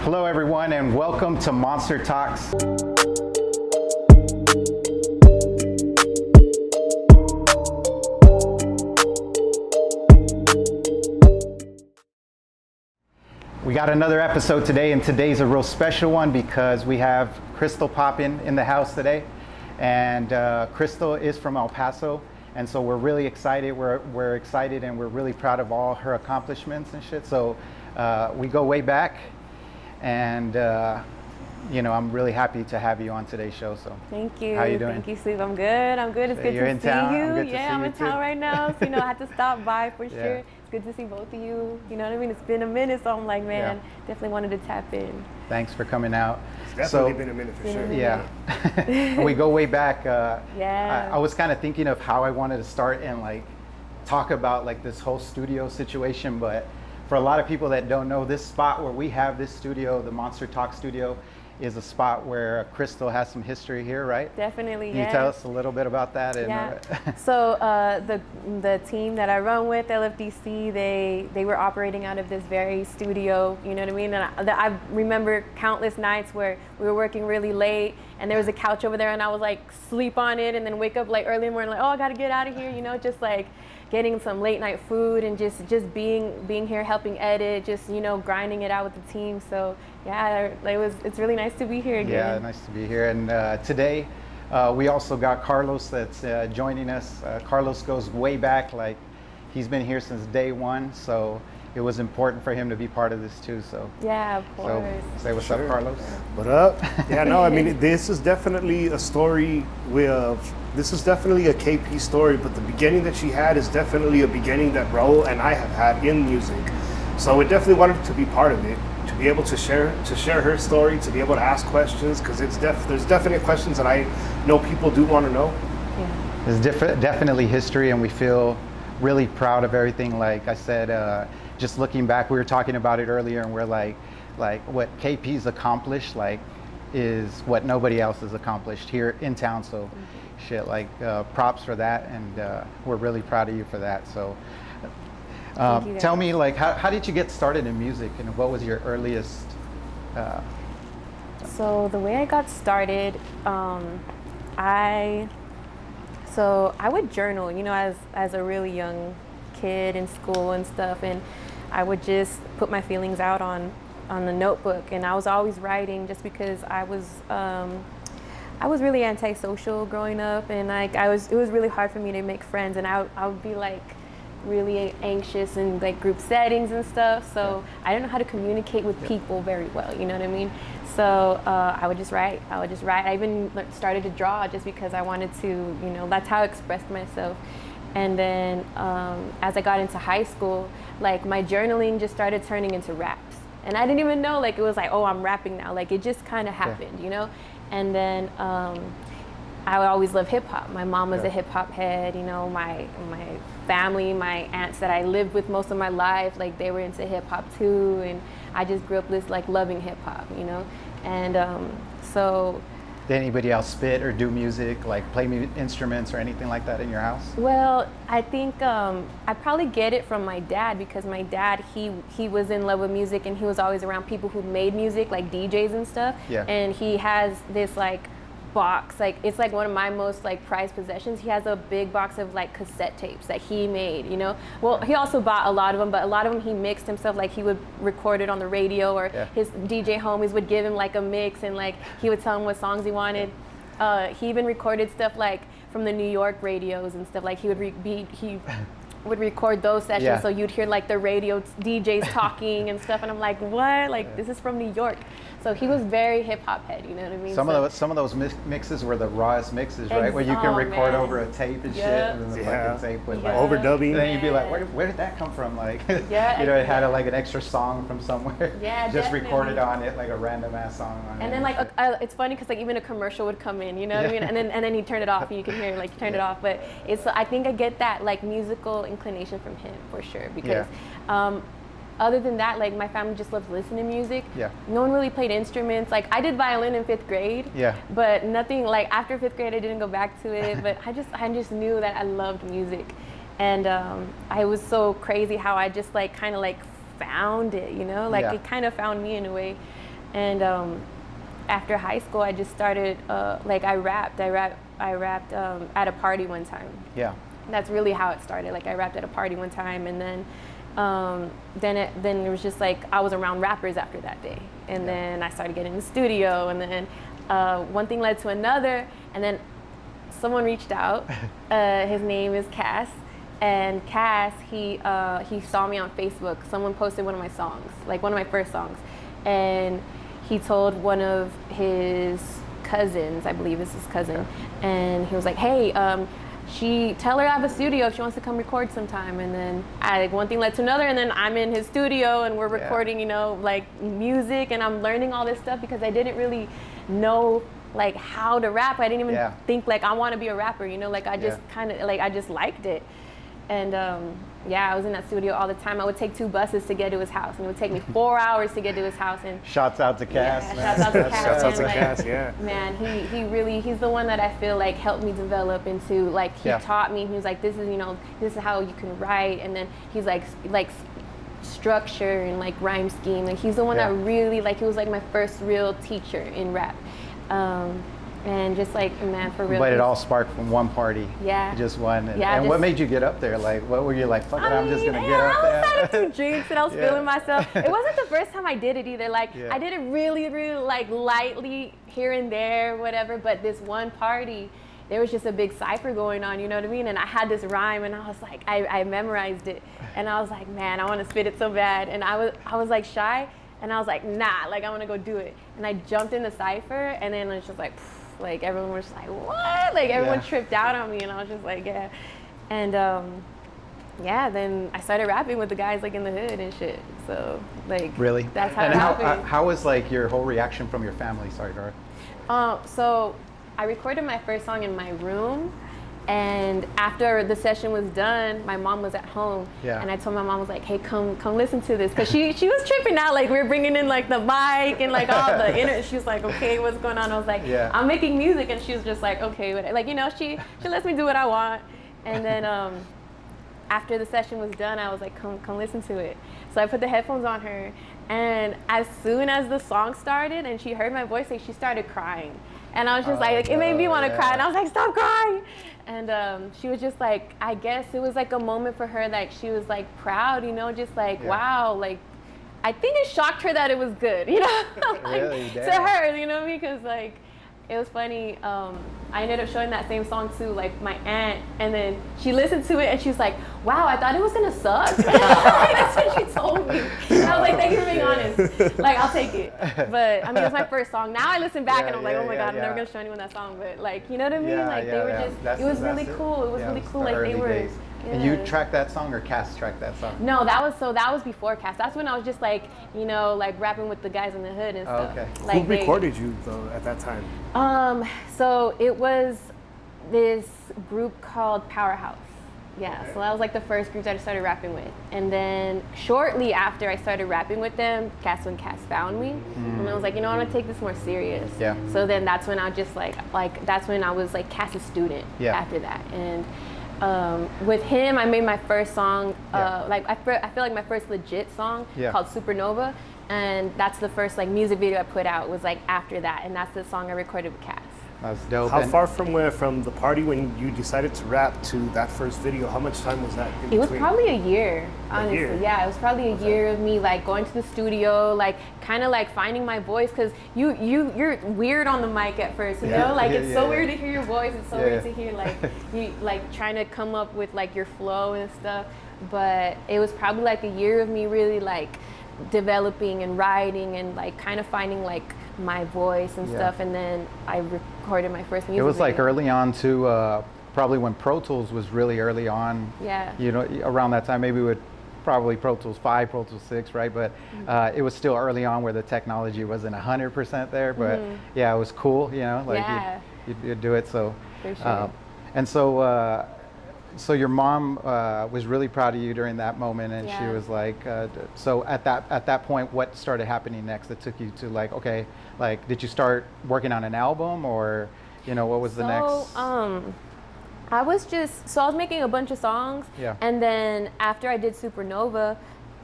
Hello everyone and welcome to Monster Talks. We got another episode today, and today's a real special one because we have Krystall Poppin in the house today. And Krystall is from El Paso, and so we're really excited. We're excited and we're really proud of all her accomplishments and shit. So we go way back, and I'm really happy to have you on today's show. So thank you. How you doing? Thank you, Steve. I'm good. It's good You're to in see town? you. I'm good to see I'm you in town too. right now, so I had to stop by for Yeah. sure. It's good to see both of you. You know what I mean? It's been a minute, so I'm like, man, definitely wanted to tap in. Thanks for coming out. It's definitely been a minute for sure. Yeah. We go way back. Yeah. I was kind of thinking of how I wanted to start and talk about this whole studio situation, but for a lot of people that don't know, this spot where we have this studio, the MonsterTalks studio, is a spot where Krystall has some history here, right? Definitely, Can you tell us a little bit about that? And, yeah. So the team that I run with, LFDC, they were operating out of this very studio, you know what I mean? And I remember countless nights where we were working really late, and there was a couch over there, and I was like sleep on it, and then wake up like early in the morning, like, oh, I gotta get out of here, just like getting some late night food and just being here, helping edit, just grinding it out with the team. So yeah, it's really nice to be here again. Yeah, nice to be here. And today we also got Carlos that's joining us. Carlos goes way back, he's been here since day one, so it was important for him to be part of this too. So yeah, of course. So say what's up, Carlos. What up? Yeah, no, I mean, this is definitely a story this is definitely a KP story, but the beginning that she had is definitely a beginning that Raul and I have had in music. So we definitely wanted to be part of it, to be able to share her story, to be able to ask questions, because there's definite questions that I know people do want to know. Yeah. There's definitely history, and we feel really proud of everything. Like I said, just looking back, we were talking about it earlier, and we're like what KP's accomplished, is what nobody else has accomplished here in town. So shit, props for that, and we're really proud of you for that. So tell me, how did you get started in music, and what was your earliest So the way I got started, I would journal, as a really young kid in school and stuff, and I would just put my feelings out on the notebook, and I was always writing just because I was really antisocial growing up, and it was really hard for me to make friends, and I would be really anxious in group settings and stuff, so I didn't know how to communicate with people very well, you know what I mean? So I would just write. I even started to draw just because I wanted to, that's how I expressed myself. And then as I got into high school, my journaling just started turning into raps. And I didn't even know, it was oh, I'm rapping now. It just kind of happened, And then I always loved hip hop. My mom was a hip hop head, my family, my aunts that I lived with most of my life, they were into hip hop too. And I just grew up loving hip hop, And so. Did anybody else spit or do music, play instruments or anything like that in your house? Well, I think I probably get it from my dad, because my dad, he was in love with music, and he was always around people who made music, like DJs and stuff. Yeah. And he has this box, it's one of my most prized possessions. He has a big box of cassette tapes that he made, Well, he also bought a lot of them, but a lot of them he mixed himself. He would record it on the radio, or his DJ homies would give him a mix, and he would tell him what songs he wanted. He even recorded stuff from the New York radios and stuff. He would record those sessions, so you'd hear the radio DJs talking and stuff, and I'm like, what? This is from New York. So he was very hip hop head, you know what I mean? Some of those mixes were the rawest mixes, right? Where you can record over a tape and shit, and then the fucking tape with overdubbing. And then you'd be like, where did that come from? It had an extra song from somewhere. Yeah, just definitely. recorded on it, a random ass song on it. And then it's funny because even a commercial would come in, you know what I mean? And then he'd turn it off, and you can hear he turned it off. But I think I get that musical inclination from him for sure, because other than that, my family just loves listening to music. Yeah. No one really played instruments. I did violin in 5th grade. Yeah. But nothing, after 5th grade, I didn't go back to it. But I just knew that I loved music. And I was so crazy how I just kind of found it, It kind of found me in a way. And after high school, I just started like I rapped at a party one time. Yeah. That's really how it started. Like I rapped at a party one time, and then it was just like I was around rappers after that day, and then I started getting in the studio, and then one thing led to another, and then someone reached out. His name is Cass, and Cass he saw me on Facebook. Someone posted one of my songs, like one of my first songs, and he told one of his cousins, I believe it's his cousin, and he was like, hey, tell her I have a studio if she wants to come record sometime. And then one thing led to another, and then I'm in his studio and we're recording, you know, like music, and I'm learning all this stuff because I didn't really know like how to rap. I didn't even think like I want to be a rapper, you know, like I just kind of like I just liked it. And I was in that studio all the time. I would take 2 buses to get to his house, and it would take me 4 hours to get to his house. And shouts out to Cass. Shouts out to Cass. Shouts out to Cass. Yeah. Man, he's the one that I feel like helped me develop into like he taught me. He was like, this is how you can write, and then he's like structure and like rhyme scheme. Like he's the one that really like he was like my first real teacher in rap. And just like, man, for real. But it all sparked from one party. Yeah. Just one. And what made you get up there? Like, what were you like, fuck it, I'm just going to get up there? I was having 2 drinks and I was feeling myself. It wasn't the first time I did it either. Like, I did it really, really like lightly here and there, whatever. But this one party, there was just a big cipher going on, you know what I mean? And I had this rhyme, and I was like, I memorized it. And I was like, man, I want to spit it so bad. And I was like shy. And I was like, nah, like I want to go do it. And I jumped in the cipher, and then it was just like everyone was like, what? Like everyone tripped out on me, and I was just like, yeah. And then I started rapping with the guys like in the hood and shit. So like, really, that's how and it happened. How was like your whole reaction from your family? Sorry, Dora. So I recorded my first song in my room. And after the session was done, my mom was at home, and I told my mom, I was like, hey, come listen to this, because she was tripping out, like we were bringing in like the mic and like all the internet. She was like, okay, what's going on? I was like, I'm making music, and she was just like, okay, like, you know, she lets me do what I want. And then after the session was done, I was like, come listen to it. So I put the headphones on her, and as soon as the song started and she heard my voice, like she started crying. And I was just like it made me want to cry, and I was like, stop crying. And she was just like, I guess it was like a moment for her, like she was like proud, you know, just like, wow, like I think it shocked her that it was good, you know, like, really? to her, you know what I mean? Because like it was funny. I ended up showing that same song to like my aunt, and then she listened to it and she was like, wow, I thought it was gonna suck. That's what she told me. And I was like, thank you for being honest. Like, I'll take it. But I mean, it was my first song. Now I listen back and I'm like, oh my God, I'm never gonna show anyone that song. But like, you know what I mean? Like they were just, it was really cool. It was really cool. Like they were. Days. And you tracked that song, or Cass tracked that song? No, that was before Cass. That's when I was just like, you know, like rapping with the guys in the hood and stuff. Okay. Like, who recorded you though at that time? So it was this group called Powerhouse. Yeah, so that was like the first group that I started rapping with. And then shortly after I started rapping with them, Cass found me. And I was like, you know, I want to take this more serious. Yeah. So then that's when I just like that's when I was like Cass's student after that. And with him, I made my first song, like I feel like my first legit song called Supernova. And that's the first like music video I put out, was like after that. And that's the song I recorded with Cass. That's dope. How far from the party when you decided to rap to that first video? How much time was that in between? It was probably a year, honestly. Yeah, it was probably a year of me like going to the studio, like kind of like finding my voice, because you're weird on the mic at first, you know? Like it's so weird to hear your voice. It's so weird to hear like you like trying to come up with like your flow and stuff. But it was probably like a year of me really like developing and writing and like kind of finding like my voice and stuff, and then I recorded my first music It was video. like early on too, probably when Pro Tools was really early on. Yeah. You know, around that time, maybe with probably Pro Tools 5, Pro Tools 6, right? But it was still early on where the technology wasn't 100% there, but yeah, it was cool, you know, like you'd do it. So, For sure. and so your mom was really proud of you during that moment, and she was like, so at that point, what started happening next that took you to like, okay, like did you start working on an album, or you know, what was the next? I was making a bunch of songs, and then after I did Supernova,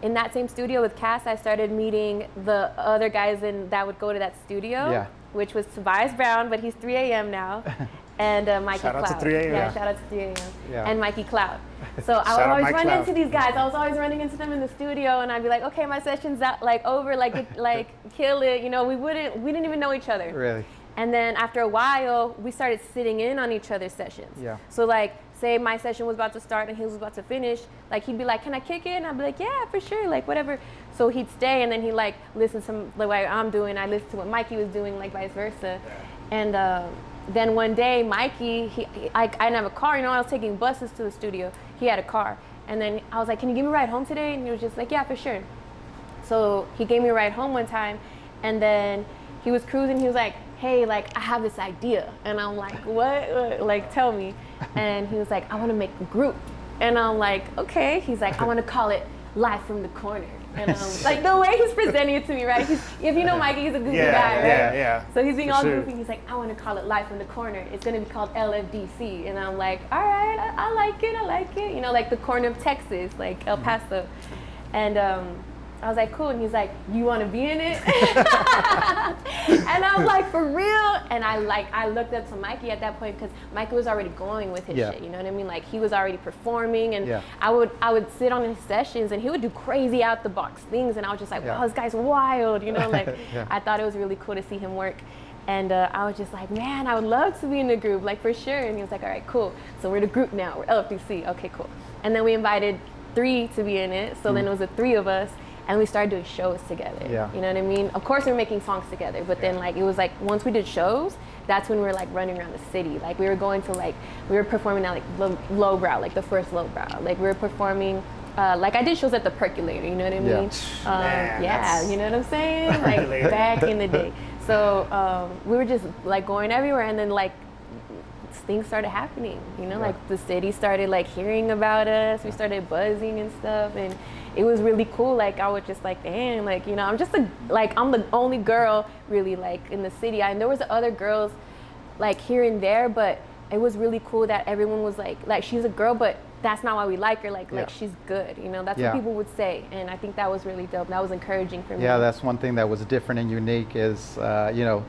in that same studio with Cass, I started meeting the other guys that would go to that studio, Yeah. which was Tobias Brown, but he's 3 a.m. now, and Mikey Shout out Cloud. to 3 a.m. Yeah, shout out to 3 a.m. Yeah. And Mikey Cloud. So I Shout would out always Mike run Cloud. into these guys. I was always running into them in the studio, and I'd be like, okay, my session's out, like over, like kill it. You know, we didn't even know each other. Really? And then after a while, we started sitting in on each other's sessions. Yeah. So like, say my session was about to start and his was about to finish, like he'd be like, can I kick it? And I'd be like, yeah, for sure, like whatever. So he'd stay, and then he like listen to the way I'm doing. I listened to what Mikey was doing, like vice versa. And then one day, Mikey, I didn't have a car, you know, I was taking buses to the studio. He had a car. And then I was like, can you give me a ride home today? And he was just like, yeah, for sure. So he gave me a ride home one time, and then he was cruising. He was like, hey, like, I have this idea. And I'm like, what? Like, tell me. And he was like, I want to make a group. And I'm like, okay. He's like, I want to call it Live from the Corner. And like, the way he's presenting it to me, right? If you know Mikey, he's a goofy guy, right? Yeah. So he's being For all sure. goofy. He's like, I want to call it Live from the Corner. It's going to be called LFDC. And I'm like, all right, I like it. You know, like the corner of Texas, like El Paso. And I was like, cool. And he's like, you want to be in it? And I'm like, for real? And I looked up to Mikey at that point, because Mikey was already going with his shit. You know what I mean? Like, he was already performing, and I would sit on his sessions, and he would do crazy out the box things, and I was just like, wow, this guy's wild. You know, like I thought it was really cool to see him work. And I was just like, man, I would love to be in the group, like for sure. And he was like, all right, cool. So we're the group now. We're LFDC. Okay, cool. And then we invited 3 to be in it. So then it was the 3 of us. And we started doing shows together. Yeah. You know what I mean? Of course, we were making songs together, but then like it was like once we did shows, that's when we were like running around the city. Like we were going to we were performing at like Lowbrow, like the first Lowbrow. Like we were performing. Like I did shows at the Percolator. You know what I mean? You know what I'm saying? Like back in the day. So we were just like going everywhere, and then like things started happening. You know, like the city started like hearing about us. We started buzzing and stuff, and it was really cool. Like I was just like, damn, like, you know, I'm the only girl really like in the city. And there was other girls like here and there, but it was really cool that everyone was like she's a girl, but that's not why we like her. Like she's good, you know. That's what people would say, and I think that was really dope. That was encouraging for me. Yeah, that's one thing that was different and unique is, you know,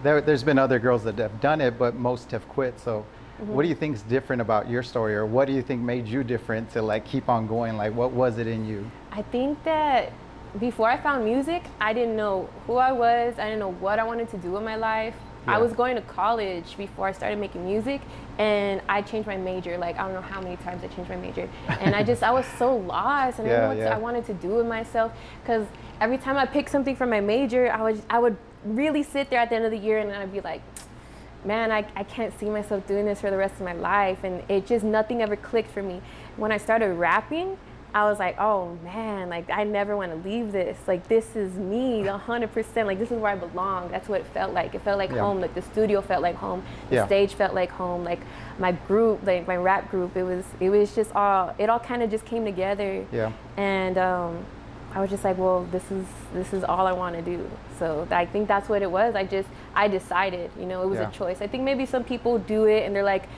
there's been other girls that have done it, but most have quit. So what do you think is different about your story, or what do you think made you different to like keep on going? Like, what was it in you? I think that before I found music, I didn't know who I was. I didn't know what I wanted to do in my life. I was going to college before I started making music, and I changed my major. Like, I don't know how many times I changed my major. And I was so lost, and I didn't know what I wanted to do with myself. Because every time I picked something from my major, I would really sit there at the end of the year, and I'd be like, man, I can't see myself doing this for the rest of my life. And it just, nothing ever clicked for me. When I started rapping, I was like, oh man, like I never want to leave this. Like this is me 100%. Like this is where I belong. That's what it felt like. It felt like home. Like the studio felt like home. The stage felt like home. Like my group, like my rap group, it was just it all kind of just came together. Yeah. And I was just like, well, this is all I want to do. So I think that's what it was. I decided, you know, it was a choice. I think maybe some people do it and they're like,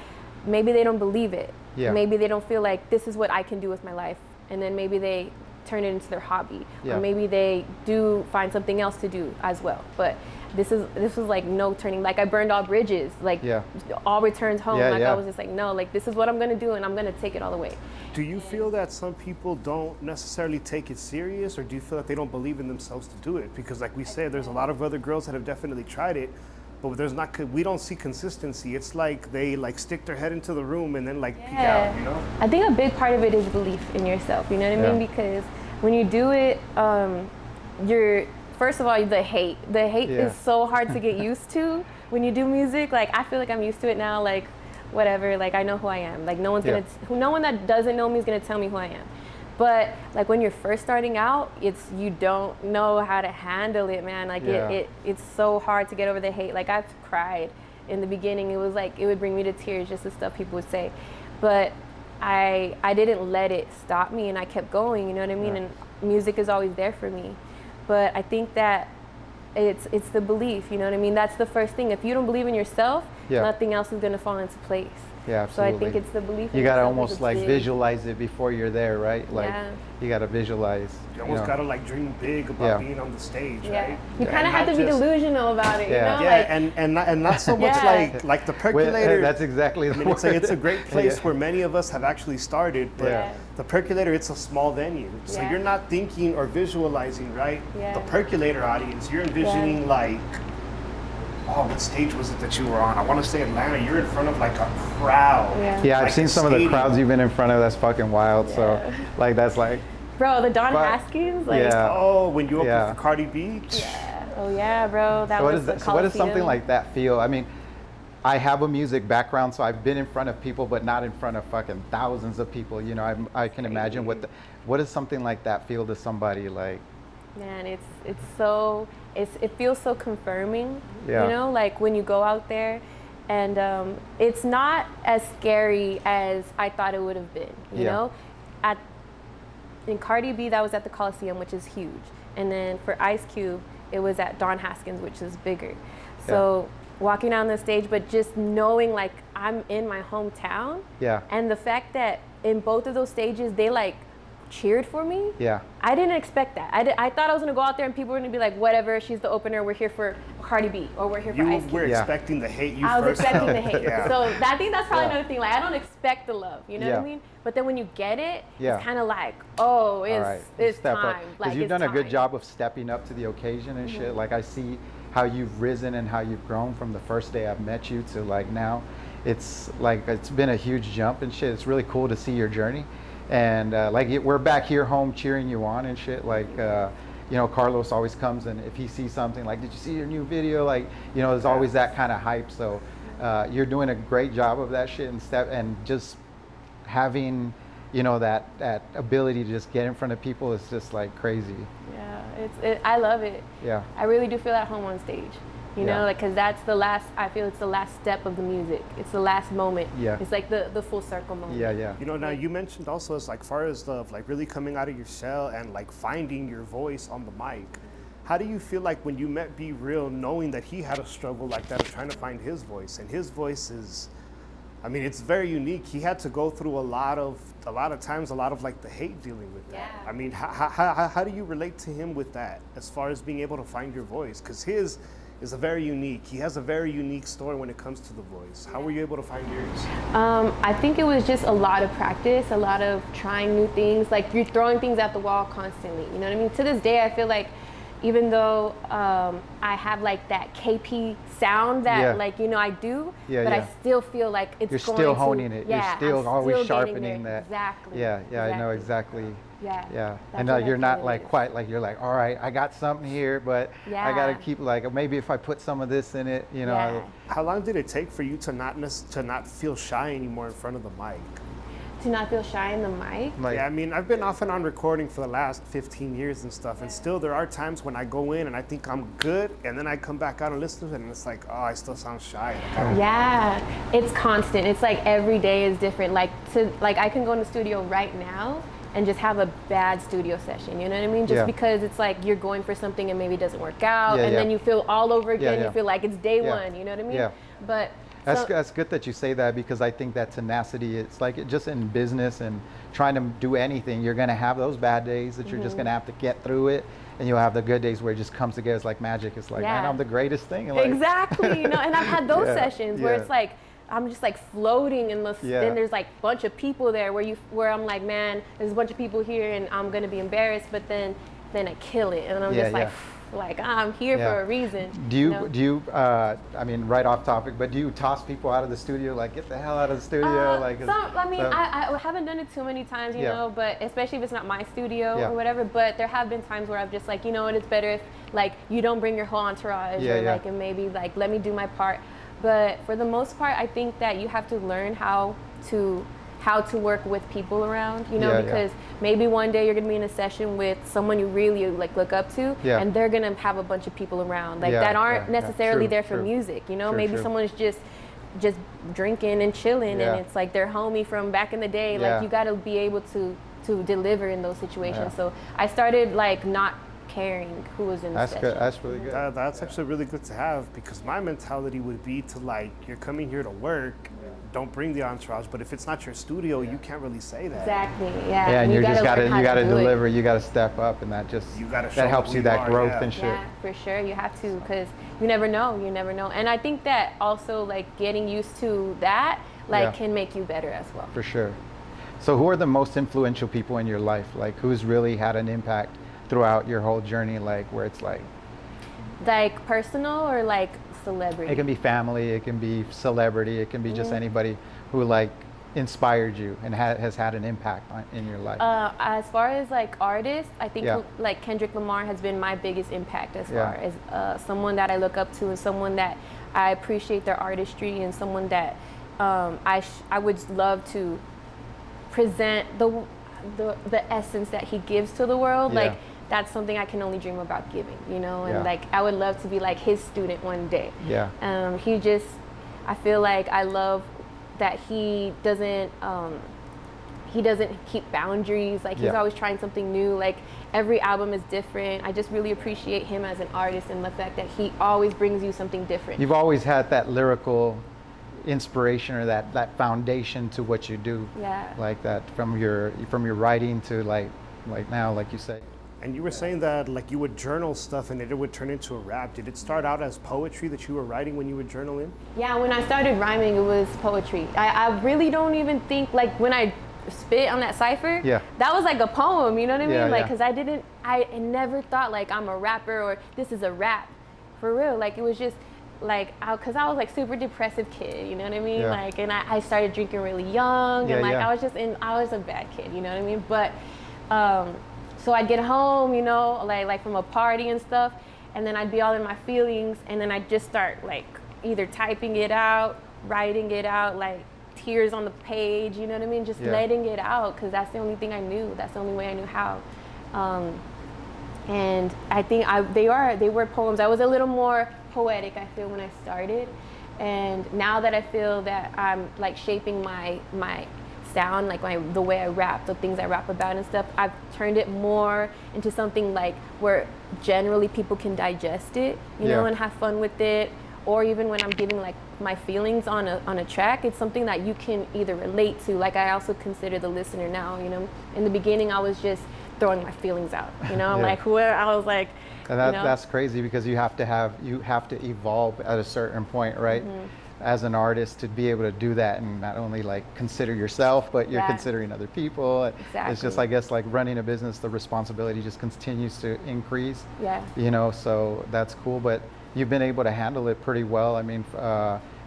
maybe they don't believe it. Yeah. Maybe they don't feel like this is what I can do with my life. And then maybe they turn it into their hobby. Or maybe they do find something else to do as well. But this was like no turning. Like I burned all bridges. Like all returns home. I was just like, no, like this is what I'm gonna do, and I'm gonna take it all the way. Do you feel that some people don't necessarily take it serious, or do you feel that they don't believe in themselves to do it? Because like we said, there's a lot of other girls that have definitely tried it, but we don't see consistency. It's like they like stick their head into the room and then like peek out, you know? I think a big part of it is belief in yourself, you know what I mean? Because when you do it, first of all, the hate is so hard to get used to when you do music. Like I feel like I'm used to it now, like whatever, like I know who I am. Like no one that doesn't know me is gonna tell me who I am. But like when you're first starting out, you don't know how to handle it, man. Like it's so hard to get over the hate. Like I've cried in the beginning. It was like it would bring me to tears, just the stuff people would say. But I didn't let it stop me, and I kept going, you know what I mean? And music is always there for me. But I think that it's the belief, you know what I mean? That's the first thing. If you don't believe in yourself, nothing else is gonna fall into place. Yeah, So I absolutely. think it's the belief in You gotta yourself is almost like big. visualize it before you're there, right? Like Yeah. you gotta visualize. You almost gotta like dream big about Yeah. being on the stage, Yeah. right? You kind And of have not to be just- delusional about it, Yeah. you know? Yeah, Like, and not so much Yeah. like the Well, percolator. that's exactly the I mean, it's word. a great place Yeah. where many of us have actually started, but Yeah. the percolator, it's a small venue. So Yeah. you're not thinking or visualizing, right? Yeah. The percolator audience, you're envisioning like, oh, what stage was it that you were on? I want to say Atlanta. You're in front of like a crowd. Yeah. Yeah, I've like seen a some of the stadium. crowds you've been in front of. That's fucking wild. Yeah. So, like, that's like, bro, the Don But- Haskins, like, yeah. Oh, when you opened Yeah. for Cardi B? yeah. Oh yeah, bro, that so what, was is the that, so what does something Coliseum. like that feel? I mean, I have a music background, so I've been in front of people, but not in front of fucking thousands of people. You know, I can imagine what does something like that feel to somebody like? Man, it feels so confirming. Yeah. You know, like when you go out there, and it's not as scary as I thought it would have been. You Yeah. know, in Cardi B, that was at the Coliseum, which is huge, and then for Ice Cube, it was at Don Haskins, which is bigger. So walking down the stage, but just knowing like I'm in my hometown, Yeah. and the fact that in both of those stages they like cheered for me. Yeah. I didn't expect that. I thought I was gonna go out there and people were gonna be like, whatever, she's the opener, we're here for Cardi B, or we're here for You Ice Cube. were Yeah. expecting the hate you I was first expecting felt. the hate. Yeah. So I think that's probably Yeah. another thing. Like I don't expect the love, you know what I Yeah. mean? But then when you get it, Yeah. it's kind of like, oh, it's All right. it's Step time. up. Like you've it's done a good time. job of stepping up to the occasion and shit. Like I see how you've risen and how you've grown from the first day I've met you to like now. It's like it's been a huge jump and shit. It's really cool to see your journey. And we're back here home cheering you on and shit. Like you know, Carlos always comes and if he sees something like, did you see your new video? Like, you know, there's always that kind of hype. So you're doing a great job of that shit and just having, you know, that ability to just get in front of people is just like crazy. Yeah, I love it. Yeah. I really do feel at home on stage. You Yeah. know, like, cause that's the last. I feel it's the last step of the music. It's the last moment. Yeah. It's like the full circle moment. Yeah, yeah. You know, now you mentioned also as like far as the like really coming out of your shell and like finding your voice on the mic. How do you feel like when you met Be Real, knowing that he had a struggle like that of trying to find his voice, and his voice is, I mean, it's very unique. He had to go through a lot of times, a lot of like the hate dealing with that. Yeah. I mean, how do you relate to him with that as far as being able to find your voice? Because his is a very unique. He has a very unique story when it comes to the voice. How were you able to find yours? I think it was just a lot of practice, a lot of trying new things. Like you're throwing things at the wall constantly. You know what I mean? To this day, I feel like even though I have like that KP sound that Yeah. like, you know, I do, Yeah, but yeah. I still feel like it's You're going still to, honing it. Yeah, You're still I'm always getting sharpening there. that. Exactly. Yeah, yeah, I know exactly. exactly. Yeah. Yeah, That's and what I you're feel not it like is. quite like you're like, all right, I got something here, but I gotta Yeah. keep like maybe if I put some of this in it, you know. Yeah. How long did it take for you to not feel shy anymore in front of the mic? To not feel shy in the mic. Like, Yeah, I mean, I've been off and on recording for the last 15 years and stuff, and still there are times when I go in and I think I'm good, and then I come back out and listen to it, and it's like, oh, I still sound shy. Yeah, it's constant. It's like every day is different. Like I can go in the studio right now and just have a bad studio session. You know what I mean? Just Yeah. because it's like you're going for something and maybe it doesn't work out, Yeah, and yeah. then you feel all over again. yeah. You feel like it's day Yeah. one. You know what I mean? Yeah. But that's good that you say that because I think that tenacity, it's like just in business and trying to do anything, you're gonna have those bad days that you're just gonna have to get through it, and you'll have the good days where it just comes together. It's like magic. It's like, man, Yeah. I'm the greatest thing. Like, exactly. You know, and I've had those Yeah, sessions where yeah. it's like I'm just like floating in the. Yeah. Then there's like a bunch of people there where I'm like, man, there's a bunch of people here and I'm gonna be embarrassed, but then I kill it and I'm Yeah, just like. yeah. Like I'm here Yeah. for a reason. Do you know? I mean, right off topic, but do you toss people out of the studio? Like, get the hell out of the studio? Like, I haven't done it too many times, you Yeah. know, but especially if it's not my studio Yeah. or whatever. But there have been times where I've just like, you know what, it's better if like you don't bring your whole entourage Yeah, or yeah. like, and maybe like let me do my part. But for the most part, I think that you have to learn how to work with people around, you know, Yeah, yeah. because maybe one day you're gonna be in a session with someone you really like look up to, Yeah. and they're gonna have a bunch of people around like Yeah, that aren't yeah, yeah. necessarily True, there for true. music, you know. True, Maybe true. someone's just drinking and chilling, Yeah. and it's like their homie from back in the day. Yeah. Like you got to be able to deliver in those situations. Yeah. So I started like not caring who was in the that's session. good. That's really good. That's actually really good to have because my mentality would be to like, you're coming here to work, don't bring the entourage, but if it's not your studio, you can't really say that. Exactly. Yeah. Yeah, and you just gotta deliver. You gotta step up, and that just that helps you that growth and shit. Yeah, for sure. You have to, because you never know. You never know. And I think that also like getting used to that can make you better as well. For sure. So who are the most influential people in your life? Like who's really had an impact throughout your whole journey? Like where it's like personal or like celebrity? It can be family, it can be celebrity, it can be just anybody who like inspired you and has had an impact in your life. As far as like artists, I think like Kendrick Lamar has been my biggest impact as far as someone that I look up to and someone that I appreciate their artistry and someone that I would love to present the essence that he gives to the world. Like that's something I can only dream about giving, you know, and like I would love to be like his student one day. I feel like I love that he doesn't keep boundaries. Like he's always trying something new. Like every album is different. I just really appreciate him as an artist and the fact that he always brings you something different. You've always had that lyrical inspiration or that foundation to what you do. Like that from your writing to like now, like you say. And you were saying that like you would journal stuff and it would turn into a rap. Did it start out as poetry that you were writing when you would journal in? Yeah, when I started rhyming, it was poetry. I really don't even think, like when I spit on that cipher, that was like a poem, you know what I mean? Like, cause I never thought like I'm a rapper or this is a rap, for real. Like it was just like, cause I was like super depressive kid, you know what I mean? Like, and I started drinking really young and like I was a bad kid, you know what I mean? But, so I'd get home, you know, like from a party and stuff, and then I'd be all in my feelings, and then I'd just start like either typing it out, writing it out, like tears on the page, you know what I mean? Just letting it out, because that's the only thing I knew. That's the only way I knew how. And I think they were poems. I was a little more poetic, I feel, when I started, and now that I feel that I'm like shaping my sound, like the way I rap, the things I rap about and stuff, I've turned it more into something like where generally people can digest it, you know, and have fun with it. Or even when I'm giving like my feelings on a track, it's something that you can either relate to. Like I also consider the listener now, you know. In the beginning, I was just throwing my feelings out, you know. Like I was like, and that's crazy, because you have to evolve at a certain point, right? As an artist, to be able to do that and not only like consider yourself, but you're considering other people. It's just, I guess, like running a business, the responsibility just continues to increase. You know, so that's cool. But you've been able to handle it pretty well. I mean,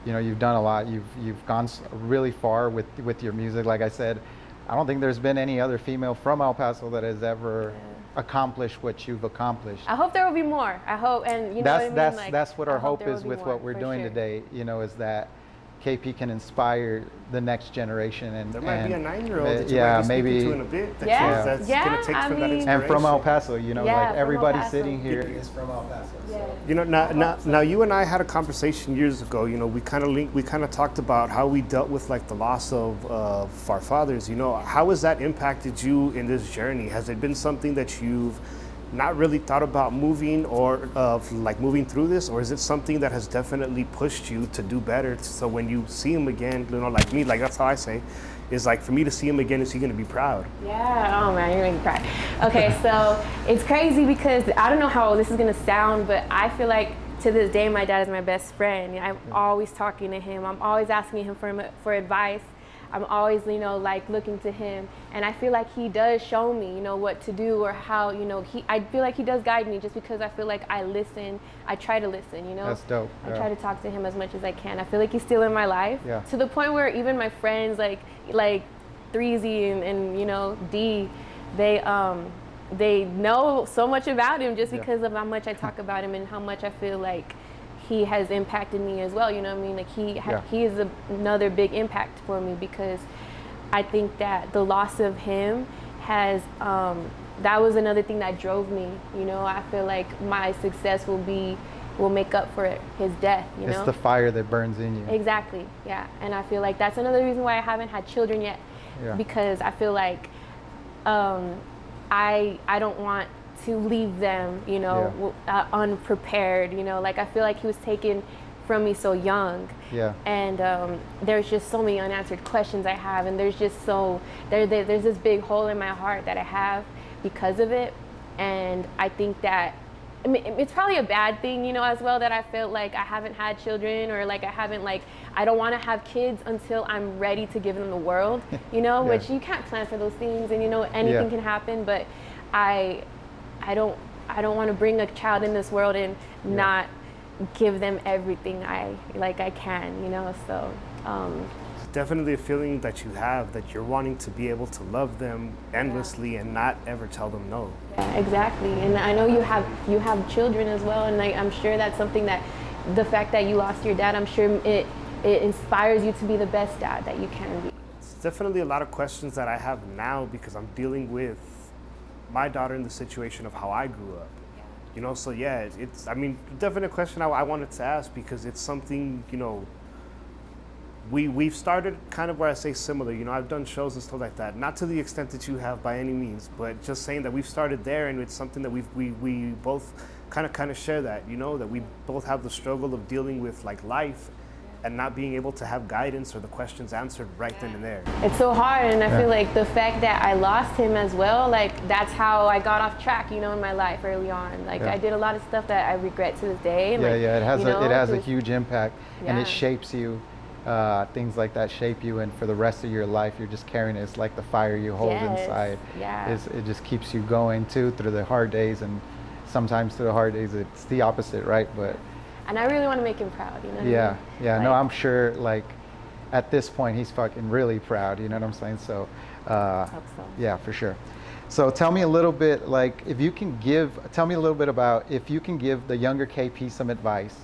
you know, you've done a lot. You've gone really far with your music. Like I said, I don't think there's been any other female from El Paso that has ever accomplished what you've accomplished. I hope there will be more. I hope, and you know what I mean? Like, that's what our hope is with what we're doing today, you know, is that KP can inspire the next generation. And there might be a 9-year-old that you might be maybe to in a bit that's going to take from that inspiration. And from El Paso, you know, like everybody sitting here is from El Paso. You know, now you and I had a conversation years ago. You know, we kind of talked about how we dealt with like the loss of our fathers. You know, how has that impacted you in this journey? Has it been something that you've not really thought about moving or like moving through this, or is it something that has definitely pushed you to do better? So when you see him again, you know, like me, like that's how I say, is like for me to see him again, is he going to be proud? Yeah. Oh man, you're making me cry. Okay, so it's crazy because I don't know how this is going to sound, but I feel like to this day my dad is my best friend. I'm always talking to him. I'm always asking him for advice. I'm always, you know, like looking to him, and I feel like he does show me, you know, what to do or how, you know, I feel like he does guide me, just because I feel like I listen. I try to listen, you know. That's dope. I try to talk to him as much as I can. I feel like he's still in my life, to the point where even my friends like Threezy and you know D, they know so much about him just because of how much I talk about him and how much I feel like he has impacted me as well, you know what I mean? Like he is another big impact for me, because I think that the loss of him has, that was another thing that drove me, you know? I feel like my success will make up for his death, you know? It's the fire that burns in you. Exactly, yeah. And I feel like that's another reason why I haven't had children yet, because I feel like I don't want to leave them, you know, unprepared, you know, like I feel like he was taken from me so young. Yeah. And there's just so many unanswered questions I have, and there's just there's this big hole in my heart that I have because of it. And I think that, I mean, it's probably a bad thing, you know, as well, that I feel like I haven't had children, or like I don't want to have kids until I'm ready to give them the world, you know, Yeah. which you can't plan for those things, and you know, anything can happen. But I don't want to bring a child in this world and not give them everything I can, you know. So It's definitely a feeling that you have, that you're wanting to be able to love them endlessly and not ever tell them no. yeah, exactly. And I know you have children as well, and I'm sure that's something that the fact that you lost your dad, I'm sure it inspires you to be the best dad that you can be. It's definitely a lot of questions that I have now because I'm dealing with my daughter in the situation of how I grew up. You know, so yeah, it's, I mean, definitely a question I wanted to ask, because it's something, you know, we've started kind of where I say similar. You know, I've done shows and stuff like that, not to the extent that you have by any means, but just saying that we've started there, and it's something that we both kind of share that, you know, that we both have the struggle of dealing with like life and not being able to have guidance or the questions answered right then and there. It's so hard, and I feel like the fact that I lost him as well, like that's how I got off track, you know, in my life early on. Like I did a lot of stuff that I regret to this day. And It has it has a just, huge impact, and it shapes you. Things like that shape you, and for the rest of your life, you're just carrying it. It's like the fire you hold inside. Yeah. It just keeps you going too through the hard days, and sometimes through the hard days it's the opposite, right? But and I really want to make him proud, you know what I mean? Yeah. No, I'm sure. Like at this point, he's fucking really proud. You know what I'm saying? So, Hope so. yeah, for sure. So tell me a little bit, like, tell me a little bit about if you can give the younger KP some advice,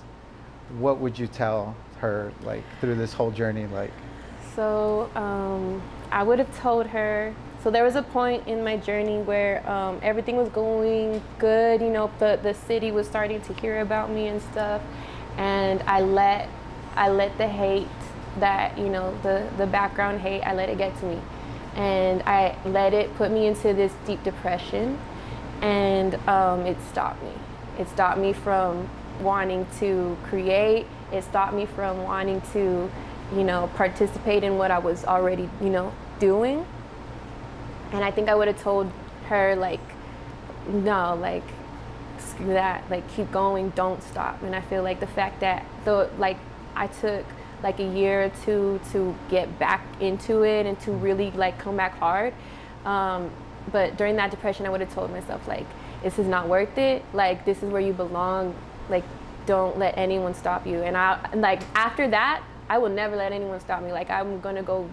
what would you tell her, like, through this whole journey, like? So I would have told her, so there was a point in my journey where everything was going good, you know, the city was starting to hear about me and stuff, and I let the hate that, you know, the background hate, I let it get to me, and I let it put me into this deep depression, and it stopped me. It stopped me from wanting to create. It stopped me from wanting to, you know, participate in what I was already, you know, doing. And I think I would have told her, like, no, like, screw that, like, keep going, don't stop. And I feel like the fact that, I took like a year or two to get back into it and to really, like, come back hard. But during that depression, I would have told myself, like, this is not worth it. Like, this is where you belong. Like, don't let anyone stop you. And after that, I will never let anyone stop me. Like, I'm gonna go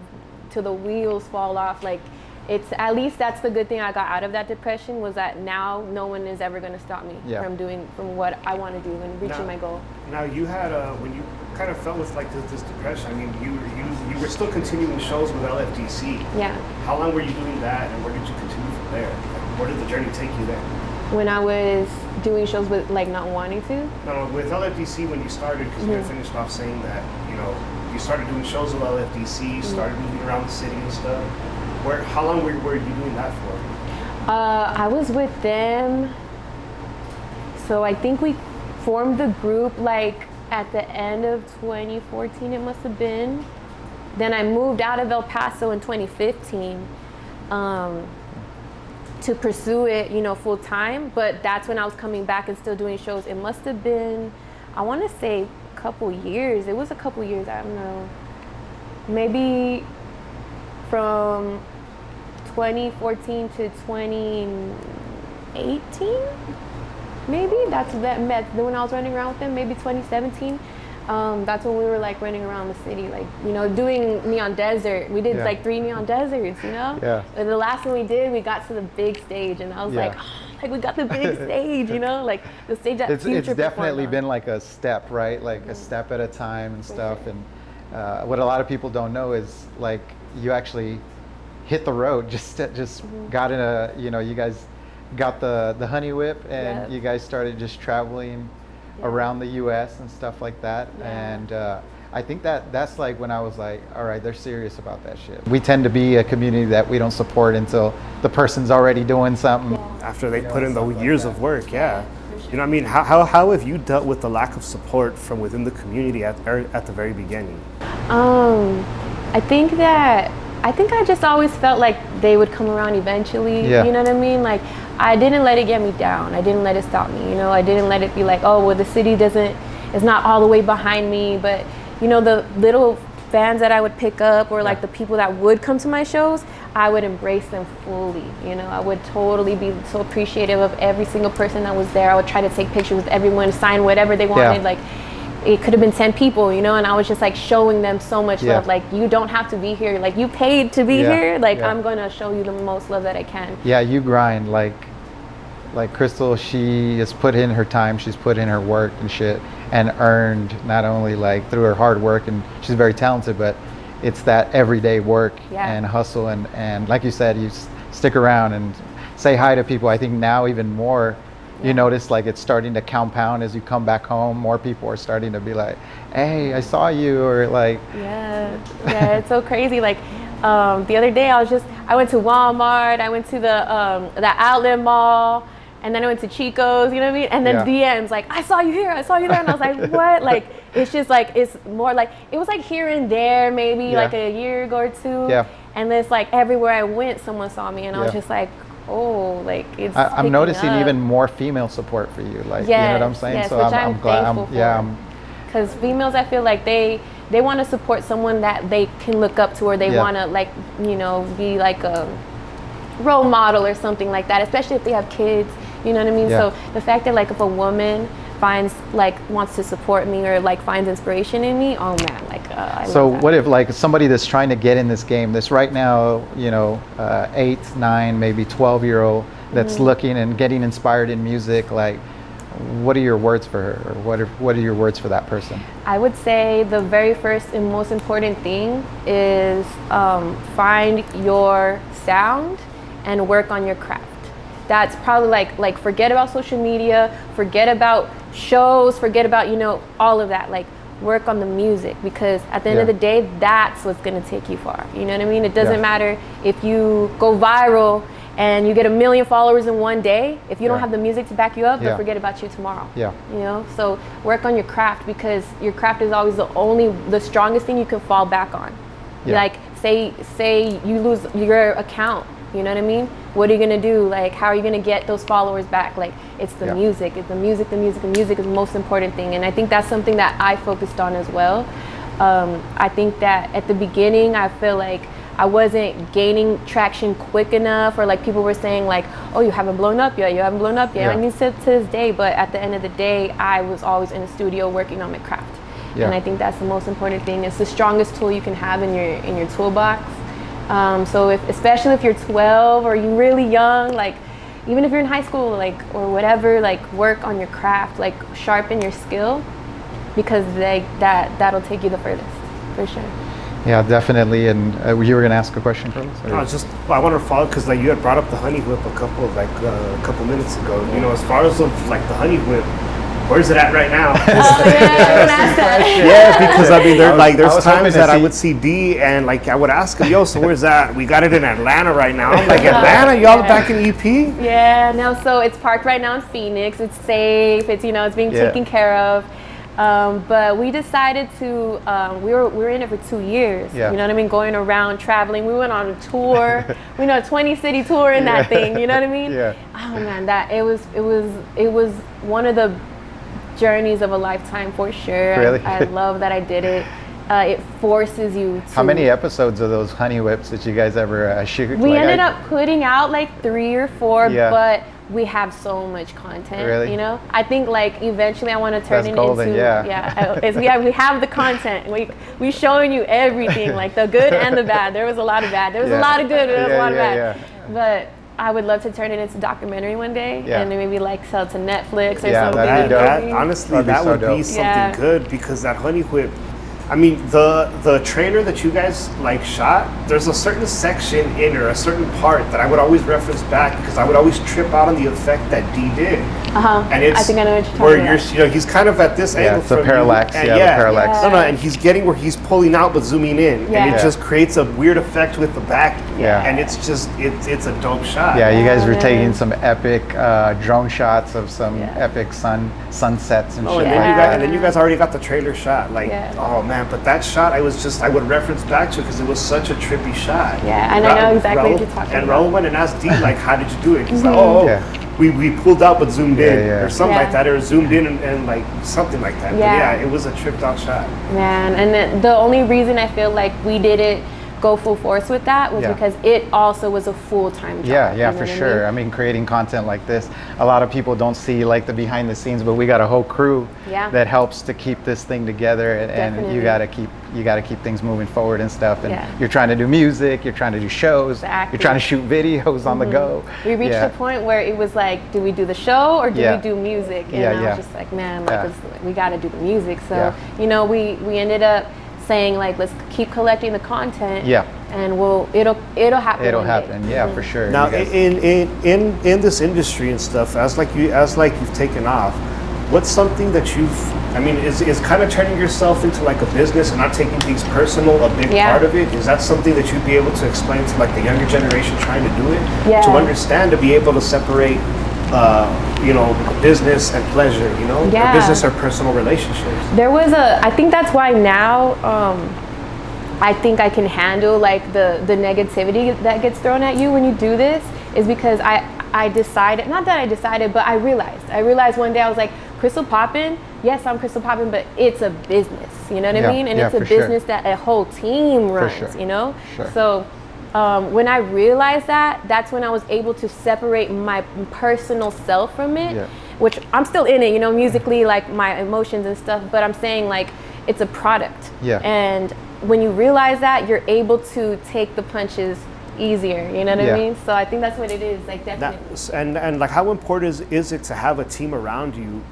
till the wheels fall off. Like, it's, at least that's the good thing I got out of that depression, was that now no one is ever gonna stop me from what I want to do and reaching my goal. Now you had when you kind of felt with like this depression, I mean, you were still continuing shows with LFDC. Yeah. How long were you doing that, and where did you continue from there? Like, where did the journey take you there? When I was doing shows with, like, not wanting to? No, with LFDC when you started, because you had finished off saying that, you know, you started doing shows with LFDC, started moving around the city and stuff. How long were you doing that for? I was with them, so I think we formed the group, like, at the end of 2014, it must have been. Then I moved out of El Paso in 2015. To pursue it, you know, full time, but that's when I was coming back and still doing shows. It must have been, I want to say, a couple years. It was a couple years, I don't know. Maybe from 2014 to 2018, maybe. That's when I was running around with them, maybe 2017. That's when we were, like, running around the city, like, you know, doing Neon Desert. We did like 3 Neon Deserts, you know? Yeah. And the last one we did, we got to the big stage, and I was like, oh, like, we got the big stage, you know? Like, the stage that Future It's definitely performed been like a step, right? Like a step at a time and stuff. And what a lot of people don't know is, like, you actually hit the road, just got in a, you know, you guys got the honey whip, and you guys started just traveling around the U.S. and stuff like that. And I think that's like when I was like, all right, they're serious about that shit. We tend to be a community that we don't support until the person's already doing something. After they put in the years of work, For You know what I mean? How have you dealt with the lack of support from within the community at the very beginning? I think I just always felt like they would come around eventually. Yeah. You know what I mean? Like, I didn't let it get me down. I didn't let it stop me. You know, I didn't let it be like, oh, well, the city is not all the way behind me. But, you know, the little fans that I would pick up, or like the people that would come to my shows, I would embrace them fully. You know, I would totally be so appreciative of every single person that was there. I would try to take pictures with everyone, sign whatever they wanted. Yeah. Like, it could have been 10 people, you know, and I was just like showing them so much love. Like, you don't have to be here. Like, you paid to be here. Like, I'm going to show you the most love that I can. Yeah, you grind. Like Krystall, she has put in her time, she's put in her work and shit, and earned, not only like through her hard work, and she's very talented, but it's that everyday work and hustle. And like you said, you stick around and say hi to people. I think now even more, you notice like it's starting to compound as you come back home. More people are starting to be like, hey, I saw you, or like. Yeah, it's so crazy. Like the other day I went to Walmart, I went to the outlet mall, and then I went to Chico's, you know what I mean? And then DMs like, I saw you here, I saw you there. And I was like, what? Like, it's just like, it's more like, it was like here and there, maybe like a year ago or two. Yeah. And it's like everywhere I went, someone saw me, and I was just like, oh, like it's. I'm noticing even more female support for you. Like, you know what I'm saying? Yes, so which I'm glad. Because females, I feel like they want to support someone that they can look up to, or they want to, like, you know, be like a role model or something like that, especially if they have kids, you know what I mean? So the fact that, like, if a woman wants to support me, or like finds inspiration in me, oh man, like I so love that. What if like somebody that's trying to get in this game, this right now, you know, 8, 9, maybe 12-year-old that's looking and getting inspired in music, like, what are your words for her, or what are your words for that person? I would say the very first and most important thing is find your sound and work on your craft. That's probably like forget about social media, forget about shows, forget about, you know, all of that. Like, work on the music, because at the end of the day, that's what's going to take you far. You know what I mean? It doesn't matter if you go viral and you get 1 million followers in one day. If you don't have the music to back you up, they'll forget about you tomorrow. You know, so work on your craft, because your craft is always the strongest thing you can fall back on. Like, say you lose your account, you know what I mean? What are you gonna do? Like, how are you gonna get those followers back? Like, it's the music. It's the music is the most important thing. And I think that's something that I focused on as well. I think that at the beginning, I feel like I wasn't gaining traction quick enough, or like people were saying like, oh, you haven't blown up yet. I mean, to this day, but at the end of the day, I was always in the studio working on my craft. And I think that's the most important thing. It's the strongest tool you can have in your toolbox. So especially if you're 12 or you're really young, like even if you're in high school, like, or whatever, like, work on your craft, like sharpen your skill, because that'll take you the furthest, for sure. Yeah, definitely. And you were gonna ask a question, Carlos? I want to follow, because like you had brought up the honey whip a couple minutes ago. You know, as far as like the honey whip, where's it at right now? Because I mean, there's times that I would see D, and like I would ask him, yo, so where's that? We got it in Atlanta right now. I'm like, Atlanta? Y'all back in EP? Yeah, no, so it's parked right now in Phoenix. It's safe. It's, you know, it's being taken care of. But we decided to, we were in it for 2 years, you know what I mean, going around, traveling. We went on a tour, we know, a 20-city tour in that thing, you know what I mean? Oh man, it was one of the journeys of a lifetime, for sure. Really? I love that I did it. It forces you to. How many episodes of those honey whips did you guys ever shoot? We ended up putting out like 3 or 4, but we have so much content. Really? You know, I think like eventually I want to turn it into we have the content. We showing you everything, like the good and the bad. There was a lot of bad. There was a lot of good. There was a lot of bad. But I would love to turn it into a documentary one day, and then maybe like sell it to Netflix or something. Honestly, that would be something good, because that honey whip, I mean, the trailer that you guys like shot, there's a certain section in or a certain part that I would always reference back because I would always trip out on the effect that D did. And it's, I think I know what you're talking where about. you're, he's kind of at this angle it's the from parallax. you, and The parallax. No, and he's getting where he's pulling out but zooming in, and it just creates a weird effect with the back. And it's just it's a dope shot. Yeah, you guys were taking some epic drone shots of some epic sunsets and shit. And then you guys already got the trailer shot. Like, oh man, but that shot I would reference back to because it was such a trippy shot. Yeah, and I know exactly what you're talking about. And Raul went and asked D, like, how did you do it? He's like, we pulled out but zoomed in, or something like that, or zoomed in and like something like that. But yeah, it was a tripped out shot. Man, and the only reason I feel like we didn't go full force with that was because it also was a full-time job. Yeah, for sure. I mean, creating content like this, a lot of people don't see like the behind the scenes, but we got a whole crew that helps to keep this thing together, and you gotta keep things moving forward and stuff. And you're trying to do music, you're trying to do shows, you're trying to shoot videos on the go. We reached a point where it was like, do we do the show or do we do music? And I was just like, man, we gotta do the music. So you know, we ended up saying like, let's keep collecting the content. And it'll happen. It'll happen. For sure. Now, in this industry and stuff, as you've taken off, what's something that is kind of turning yourself into like a business and not taking things personal a big part of it? Is that something that you'd be able to explain to like the younger generation trying to do it? To understand, to be able to separate business and pleasure, or business or personal relationships. I think that's why now I think I can handle like the negativity that gets thrown at you when you do this, is because I decided, not that I decided, but I realized one day, I was like, Krystall Poppin, yes, I'm Krystall Poppin, but it's a business, you know what I mean? And it's a business that a whole team runs, you know? So when I realized that, that's when I was able to separate my personal self from it, which I'm still in it, musically, like my emotions and stuff, but I'm saying like, it's a product. And when you realize that, you're able to take the punches easier, you know what I mean? So I think that's what it is, like, definitely. And like, how important is it to have a team around you,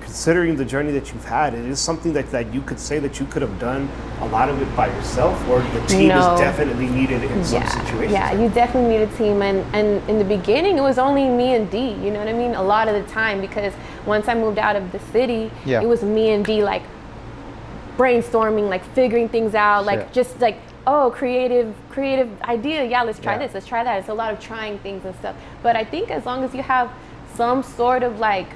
considering the journey that you've had? It is something that you could say that you could have done a lot of it by yourself, or the team is definitely needed in some situations? Yeah, you definitely need a team, and in the beginning, it was only me and D, you know what I mean? A lot of the time, because once I moved out of the city, it was me and D, like, brainstorming, like figuring things out, like just like, oh, creative idea, let's try this, let's try that. It's a lot of trying things and stuff. But I think as long as you have some sort of like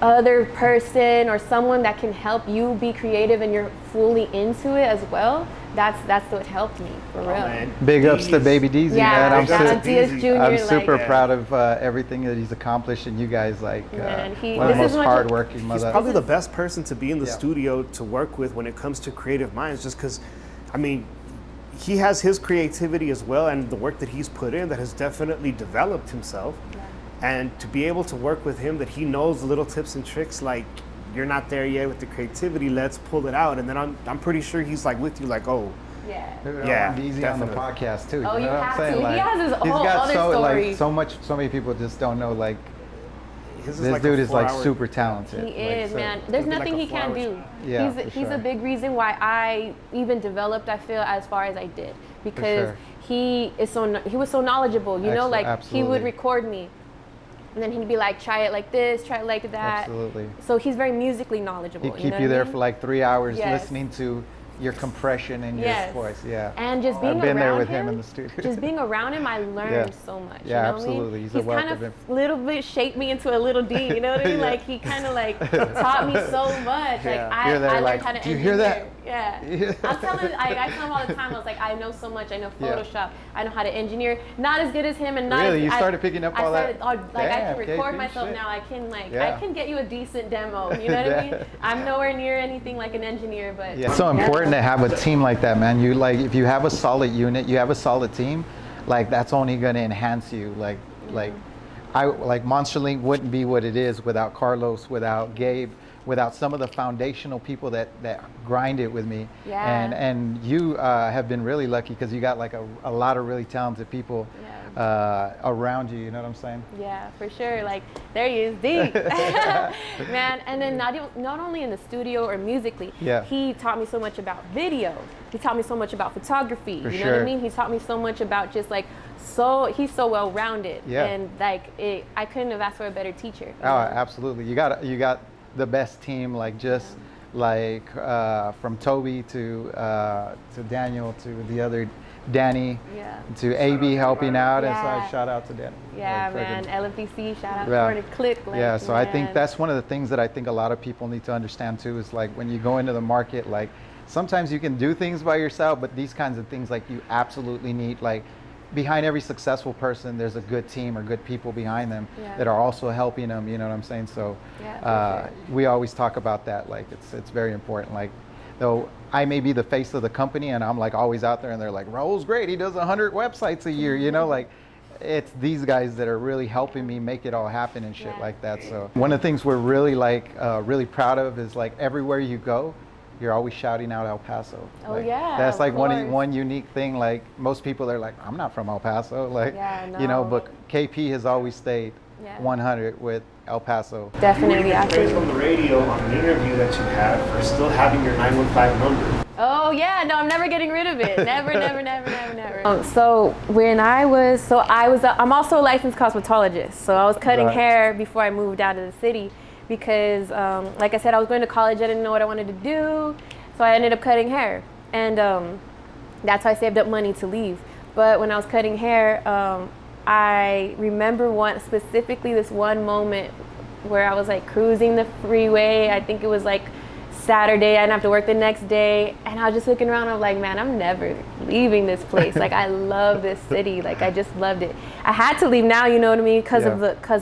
other person or someone that can help you be creative and you're fully into it as well, that's what helped me, for real. Man. Big ups to Baby Deezy, man. I'm super like, proud of everything that he's accomplished, and you guys, like, one of the most hardworking. He's probably the best person to be in the studio to work with when it comes to creative minds, just because, I mean, he has his creativity as well, and the work that he's put in that has definitely developed himself. And to be able to work with him, that he knows the little tips and tricks, like, you're not there yet with the creativity, let's pull it out. And then I'm pretty sure he's like with you, like, oh, easy on the podcast too. Oh, you know what I'm saying? To. Like, he has his whole other story. Like, so many people just don't know, like, this like dude is like super talented. He is, man. There's nothing he can't do. He's a big reason why I even developed, I feel, as far as I did, because he was so knowledgeable. You know, like he would record me, and then he'd be like, try it like this, try it like that. Absolutely. So he's very musically knowledgeable. He'd keep you there for like 3 hours listening to your compression and your voice. And just being around him in the studio. Just being around him, I learned so much. Yeah, you know absolutely. What I mean? He's a wealth kind of of little bit shaped me into a little D. You know what I mean? Like he kind of like taught me so much. Like I learned how to engineer. Do you hear that? Yeah. I tell him all the time. I was like, I know so much. I know Photoshop. I know how to engineer. Not as good as him, and not really. You started picking up all that. Like I can record myself now. I can I can get you a decent demo. You know what I mean? I'm nowhere near anything like an engineer, but it's so important to have a team like that, man. You like, if you have a solid unit, you have a solid team, like that's only going to enhance you. Like MonsterLink wouldn't be what it is without Carlos, without Gabe, without some of the foundational people that grind it with me. And you have been really lucky because you got like a lot of really talented people around you. You know what I'm saying? Yeah, for sure. Like, there he is, deep. Man, and then not only in the studio or musically, Yeah. he taught me so much about video. He taught me so much about photography. For You know what I sure. mean? He taught me so much about just like, he's so well-rounded. Yeah. And like, I couldn't have asked for a better teacher. you Oh, know? absolutely. You got the best team, like just like from Toby to Daniel to the other Danny Yeah. to AB helping out. And Yeah. so shout out to Danny. Yeah, Like, man. friggin- LFBC, shout out Yeah. for the click. Like, Yeah, so I think man. that's one of the things that I think a lot of people need to understand too, is like when you go into the market, like sometimes you can do things by yourself, but these kinds of things, like you absolutely need, like behind every successful person, there's a good team or good people behind them Yeah. that are also helping them, you know what I'm saying? So Yeah, for sure. we always talk about that, like it's very important. Like, though I may be the face of the company and I'm like always out there and they're like, Raul's great, he does 100 websites a year, you know, like it's these guys that are really helping me make it all happen and shit Yeah. like that. So one of the things we're really really proud of is like everywhere you go, you're always shouting out El Paso. Oh, Like, yeah, that's of like course. one unique thing. Like most people are like, I'm not from El Paso, like Yeah, you know, no. but KP has always stayed Yeah. 100 with El Paso. Definitely, You were praised on absolutely. the radio on an interview that you had for still having your 915 number. Oh yeah, no, I'm never getting rid of it. Never, never, never, never, never. So I'm also a licensed cosmetologist. So I was cutting Right. hair before I moved out of the city because, like I said, I was going to college. I didn't know what I wanted to do, so I ended up cutting hair, and that's how I saved up money to leave. But when I was cutting hair, I remember specifically this one moment where I was like cruising the freeway. I think it was like Saturday. I didn't have to work the next day, and I was just looking around. I'm like, man, I'm never leaving this place. Like, I love this city. Like, I just loved it. I had to leave now, you know what I mean, because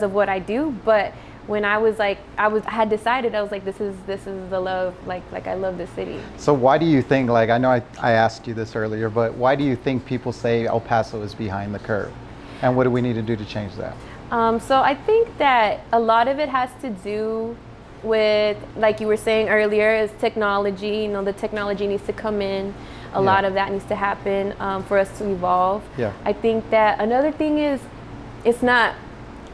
of what I do. But when I was like, I had decided, I was like, this is the love. Like I love this city. So why do you think, like I know I asked you this earlier, but why do you think people say El Paso is behind the curve? And what do we need to do to change that? So I think that a lot of it has to do with, like you were saying earlier, is technology. You know, the technology needs to come in. A lot of that needs to happen for us to evolve. Yeah. I think that another thing is, it's not,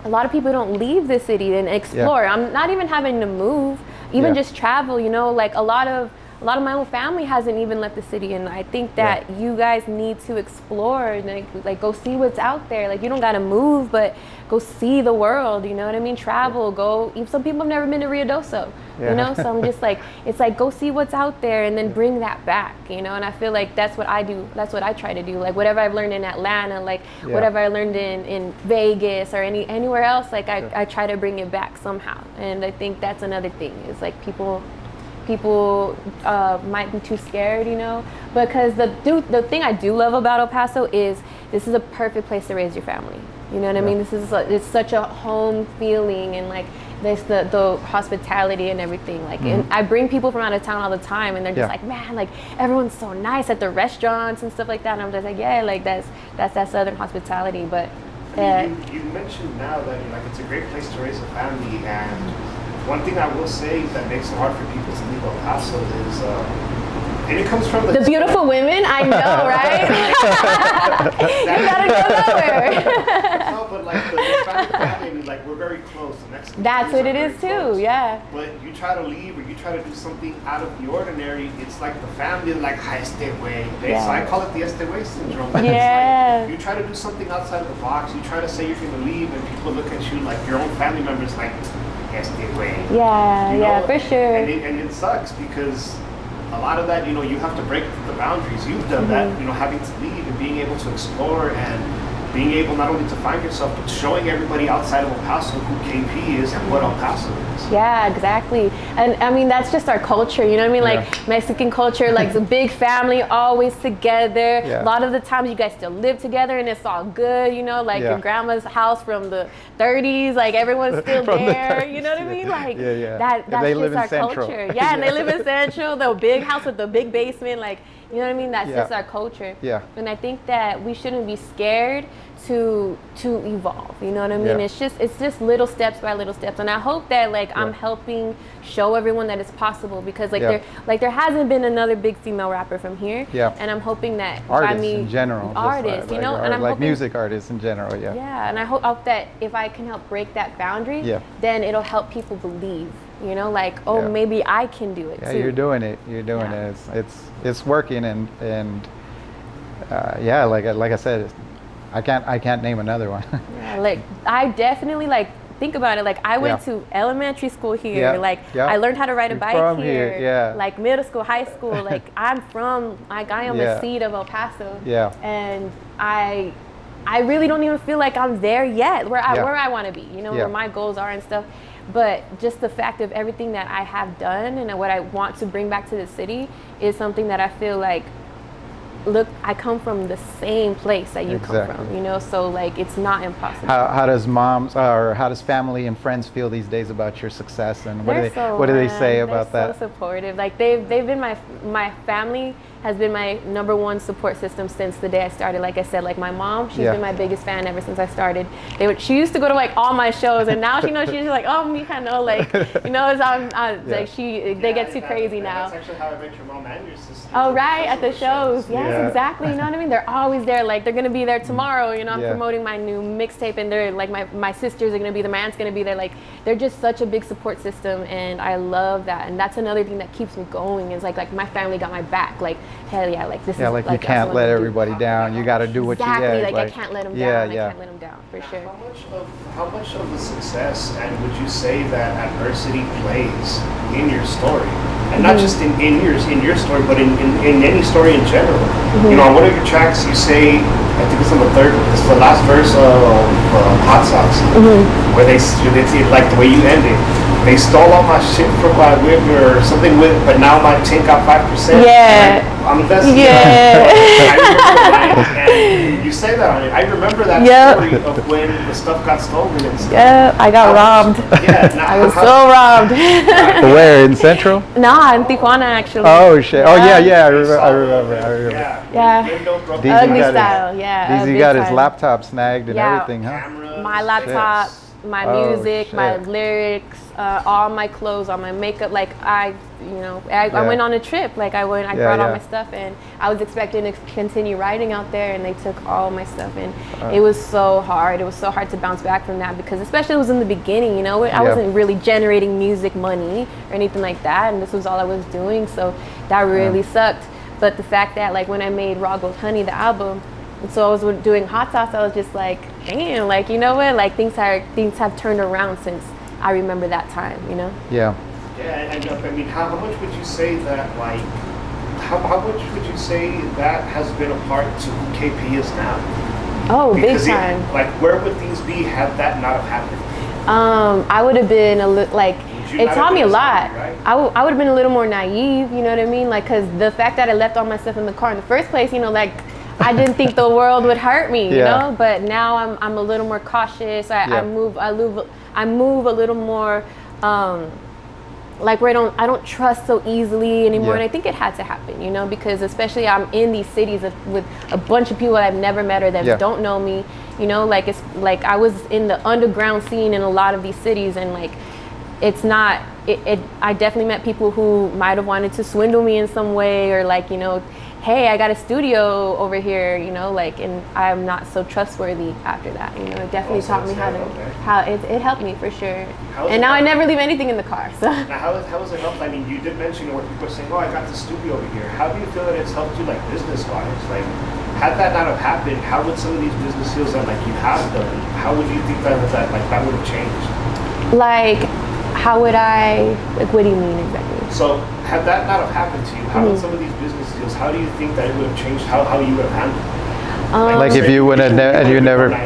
a lot of people don't leave the city and explore. Yeah. I'm not even having to move, even Yeah. just travel, you know, like a lot of my own family hasn't even left the city, and I think that you guys need to explore and like go see what's out there. Like, you don't gotta move, but go see the world, you know what I mean? Travel, go. Even some people have never been to Rio Doso, Yeah. you know? So I'm just like, it's like, go see what's out there and then bring that back, you know? And I feel like that's what I do. That's what I try to do. Like, whatever I've learned in Atlanta, like whatever I learned in Vegas or anywhere else, like I try to bring it back somehow. And I think that's another thing, is like people might be too scared, you know, because the thing I do love about El Paso is this is a perfect place to raise your family. You know what I mean? It's such a home feeling, and like there's the hospitality and everything. Like, and I bring people from out of town all the time, and they're just like, man, like everyone's so nice at the restaurants and stuff like that. And I'm just like, yeah, like that's that Southern hospitality. But You mentioned now that like it's a great place to raise a family, and one thing I will say that makes it hard for people to leave El Paso is, and it comes from the beautiful women, I know, right? You gotta go nowhere. No, but like the Hispanic family, like we're very close. The Mexican That's families what it are is very too, close. yeah. But you try to leave or you try to do something out of the ordinary, it's like the family like, este way. So I call it the este way syndrome. It's Yeah. like you try to do something outside of the box, you try to say you're gonna leave, and people look at you like your own family members like, este way. Yeah, You yeah, know? for sure. And it sucks because a lot of that, you know, you have to break the boundaries. You've done that, you know, having to leave and being able to explore and being able not only to find yourself, but showing everybody outside of El Paso who KP is and what El Paso is. Yeah, exactly. And I mean, that's just our culture, you know what I mean? Like Mexican culture, like the big family, always together. Yeah. A lot of the times you guys still live together and it's all good, you know, like your grandma's house from the 30s, like everyone's still From the there, 30s, you know what I mean? Like And that's they just live in our Central. culture. Yeah, and they live in Central, the big house with the big basement, like You know what I mean? That's Yeah. just our culture. Yeah. And I think that we shouldn't be scared to evolve. You know what I mean? Yeah. It's just little steps by little steps. And I hope that like I'm Yeah. helping show everyone that it's possible, because like Yeah. there hasn't been another big female rapper from here. Yeah. And I'm hoping that Artists by me in general. just artists, like, you know, or and I'm like hoping, music artists in general. Yeah. yeah, and I hope that if I can help break that boundary, Yeah. then it'll help people believe, you know, like, oh, Yeah. maybe I can do it Yeah, too. you're doing it. You're doing Yeah. it. It's working, and yeah, like I said, I can't name another one. Yeah, like I definitely like think about it. Like I went Yeah. to elementary school here. Yeah, Like yeah. I learned how to ride a You're bike from here. here, yeah. Like middle school, high school. Like I am Yeah. a seed of El Paso. Yeah. And I really don't even feel like I'm there yet, where Yeah. I want to be. You know, Yeah. where my goals are and stuff. But just the fact of everything that I have done and what I want to bring back to the city is something that I feel like, look, I come from the same place that you come Exactly. from, you know, so like it's not impossible. How does moms or how does family and friends feel these days about your success, and what They're do they say about they're that? so supportive. Like they've been my family has been my number one support system since the day I started. Like I said, like my mom, she's Yeah. been my biggest fan ever since I started. She used to go to like all my shows, and now she's just like, oh, Mika, no, like, you know, like they get too crazy now. That's actually how I met your mom and your sister. Oh, right, at the shows. Yes, Yeah. exactly. You know what I mean? They're always there. Like, they're going to be there tomorrow. You know, I'm Yeah. promoting my new mixtape, and they're like, my sisters are going to be there. My aunt's going to be there. Like, they're just such a big support system, and I love that. And that's another thing that keeps me going is like my family got my back. Like, hell yeah, like this Yeah, is like you that's can't what let I'm gonna do. everybody down. You got to do what Exactly. you. Yeah, Like, I can't let them yeah, down. yeah. I can't let them down, for sure. How much of the success and would you say that adversity plays in your story? And not just in your story, but in any story in general. You know, on one of your tracks you say, I think it's on it's the last verse of Hot Sauce, where they like the way you end it. They stole all my shit from my whip or something but now my tank got 5%. Yeah. I'm investing. Yeah. I remember and you say that on it. I remember that Yep. story of when the stuff got stolen and stuff. Yeah, I got robbed. Yeah, I was so robbed. Where in Central? Nah, in Tijuana, actually. Oh shit! Oh yeah, yeah. I I remember. Yeah. Window These Ugly got his- style, yeah. DZ big got his time. laptop snagged and Yeah. everything, huh? Cameras, My laptop, my Oh, music, my shit. lyrics, all my clothes, all my makeup. Like I Yeah. went on a trip. Like I Yeah, brought all yeah. my stuff, and I was expecting to continue writing out there, and they took all my stuff, and it was so hard. It was so hard to bounce back from that, because especially it was in the beginning. You know, I Yeah. wasn't really generating music money or anything like that, and this was all I was doing. So that really sucked. But the fact that like when I made Raw Gold Honey, the album, and so I was doing Hot Sauce, I was just like, damn, like, you know what? Like things have turned around since I remember that time, you know? Yeah. Yeah, and I mean, how much would you say that, like, how much would you say that has been a part to who KP is now? Oh, Because big time. like, where would things be had that not have happened? I would have been like, you it not taught have me a been lot. sorry, right? I would have been a little more naive, you know what I mean? Like, cause the fact that I left all my stuff in the car in the first place, you know, like, I didn't think the world would hurt me, you Yeah. know. But now I'm a little more cautious. I Yeah. move a little more, like where I don't trust so easily anymore. Yeah. And I think it had to happen, you know, because especially I'm in these cities with a bunch of people that I've never met or that Yeah. don't know me, you know. Like it's like I was in the underground scene in a lot of these cities, and like it's not. I definitely met people who might have wanted to swindle me in some way, or like, you know, hey, I got a studio over here, you know, like, and I'm not so trustworthy after that, you know. It definitely taught me it helped me for sure. And now I never leave anything in the car, so. Now, how has it helped? I mean, you did mention where people are saying, oh, I got the studio over here. How do you feel that it's helped you, like, business-wise? Like, had that not have happened, how would some of these business deals that, like, you have done, how would you think that would have changed? Like, how would I, like, what do you mean exactly? So, had that not have happened to you, how would some of these business deals, how do you think that it would have changed how you would have handled it? Like if you would have if you never been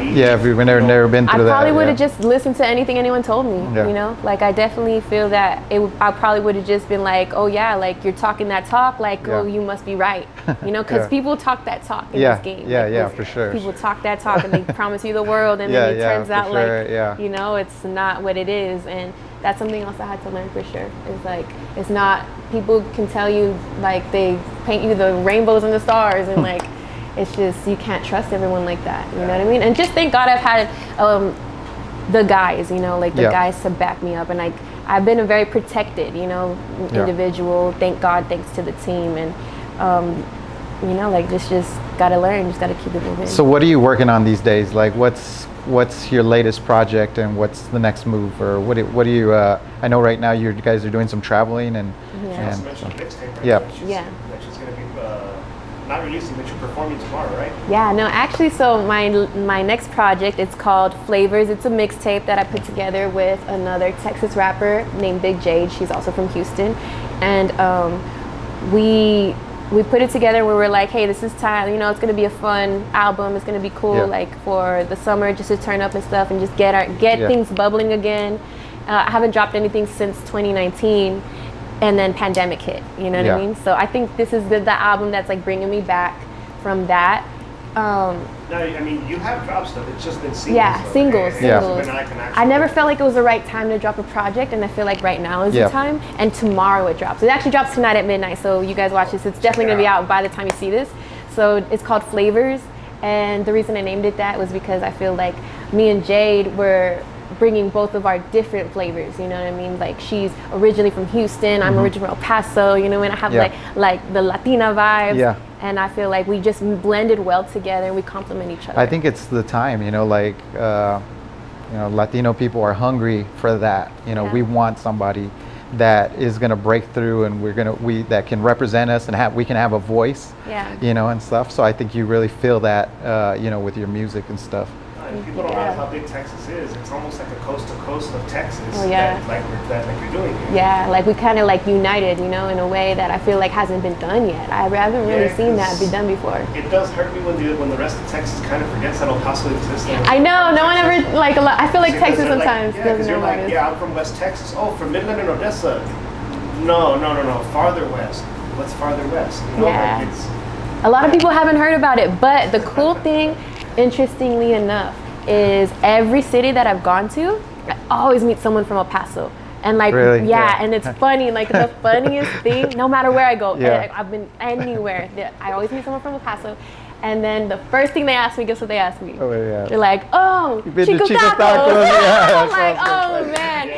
I through that. probably would have yeah. just listened to anything anyone told me, Yeah. you know? Like, I definitely feel that I probably would have just been like, oh yeah, like you're talking that talk, like, oh, Yeah. you must be right. You know, because Yeah. people talk that talk in Yeah, this game. yeah, Like, yeah, this- for sure. People talk that talk and they promise you the world, and Yeah, then it yeah, turns for out sure, like, yeah. you know, it's not what it is. And that's something else I had to learn for sure. It's like, it's not, people can tell you, like, they paint you the rainbows and the stars, and like, it's just, you can't trust everyone like that, you know what I mean? And just thank God I've had the guys, you know, like the guys to back me up, and like, I've been a very protected, you know, individual, thank God, thanks to the team, and you know, like, just gotta learn, just gotta keep it moving. So what are you working on these days? Like, what's your latest project, and what's the next move, or what do you? I know right now you guys are doing some traveling, and She's gonna be not releasing, but you're performing tomorrow, right? Yeah, no, actually, so my next project, it's called Flavors. It's a mixtape that I put together with another Texas rapper named Big Jade. She's also from Houston, and we put it together. We were like, hey, this is time, you know, it's gonna be a fun album. It's gonna be cool, like for the summer, just to turn up and stuff, and just get things bubbling again. I haven't dropped anything since 2019, and then pandemic hit. You know what I mean? So I think this is the album that's like bringing me back from that. No, I mean, you have dropped stuff. It's just been singles. Yeah, singles. I never Actually felt like it was the right time to drop a project, and I feel like right now is the time. And tomorrow it drops. It actually drops tonight at midnight, so you guys watch this. It's definitely gonna be out by the time you see this. So it's called Flavors, and the reason I named it that was because I feel like me and Jade were bringing both of our different flavors, you know what I mean? Like, she's originally from Houston, I'm originally from El Paso, you know, and I have like the Latina vibes, and I feel like we just blended well together, and we complement each other. I think it's the time, you know, like you know, Latino people are hungry for that. You know, we want somebody that is going to break through, and that can represent us, and we can have a voice, you know, and stuff. So I think you really feel that, you know, with your music and stuff. People don't realize how big Texas is. It's almost like a coast to coast of Texas that you're doing here. Yeah, like we kind of like united, you know, in a way that I feel like hasn't been done yet. I haven't really seen that be done before. It does hurt me when the rest of Texas kind of forgets that El Paso exists. I know, no one ever, like, I feel like Texas sometimes doesn't know about it. Yeah, I'm from West Texas. Oh, from Midland and Odessa. No, farther west. What's farther west? You know, like a lot of people haven't heard about it, but the cool thing, interestingly enough, is every city that I've gone to, I always meet someone from El Paso. And like, and it's funny, like the funniest thing, no matter where I go, I've been anywhere, I always meet someone from El Paso. And then the first thing they ask me, guess what they ask me? They're like, oh, Chico's Tacos. I'm like, oh man.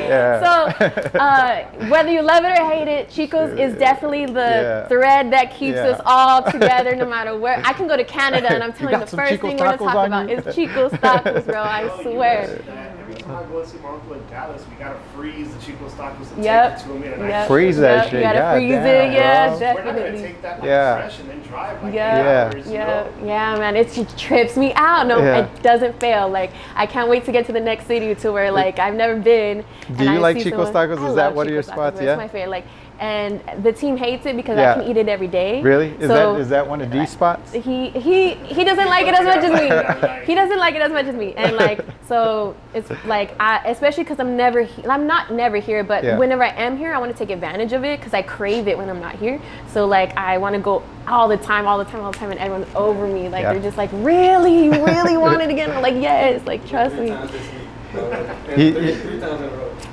So whether you love it or hate it, Chico's is definitely the thread that keeps us all together, no matter where. I can go to Canada, and I'm telling you, the first thing we're gonna talk about is Chico's Tacos, bro. I swear. Every time I go and see my uncle in Dallas, we gotta freeze the Chico's Tacos and take it to him. And freeze that shit. You gotta freeze it, definitely. We're not gonna take that fresh and then drive like 8 hours. Yeah, man, it just trips me out. No, it doesn't fail. Like, I can't wait to get to the next city to where, like, I've never been. Do you like Chico's Tacos? Is that one of your spots? It's my favorite. Like, and the team hates it because I can eat it every day. Really? Is that one of these spots? He doesn't like it as much as me. He doesn't like it as much as me. And like, so it's like, especially because I'm not never here, but whenever I am here, I want to take advantage of it because I crave it when I'm not here. So like, I want to go all the time, and everyone's over me. Like, they're just like, really? You really want it again? I'm like, yes, like, trust me.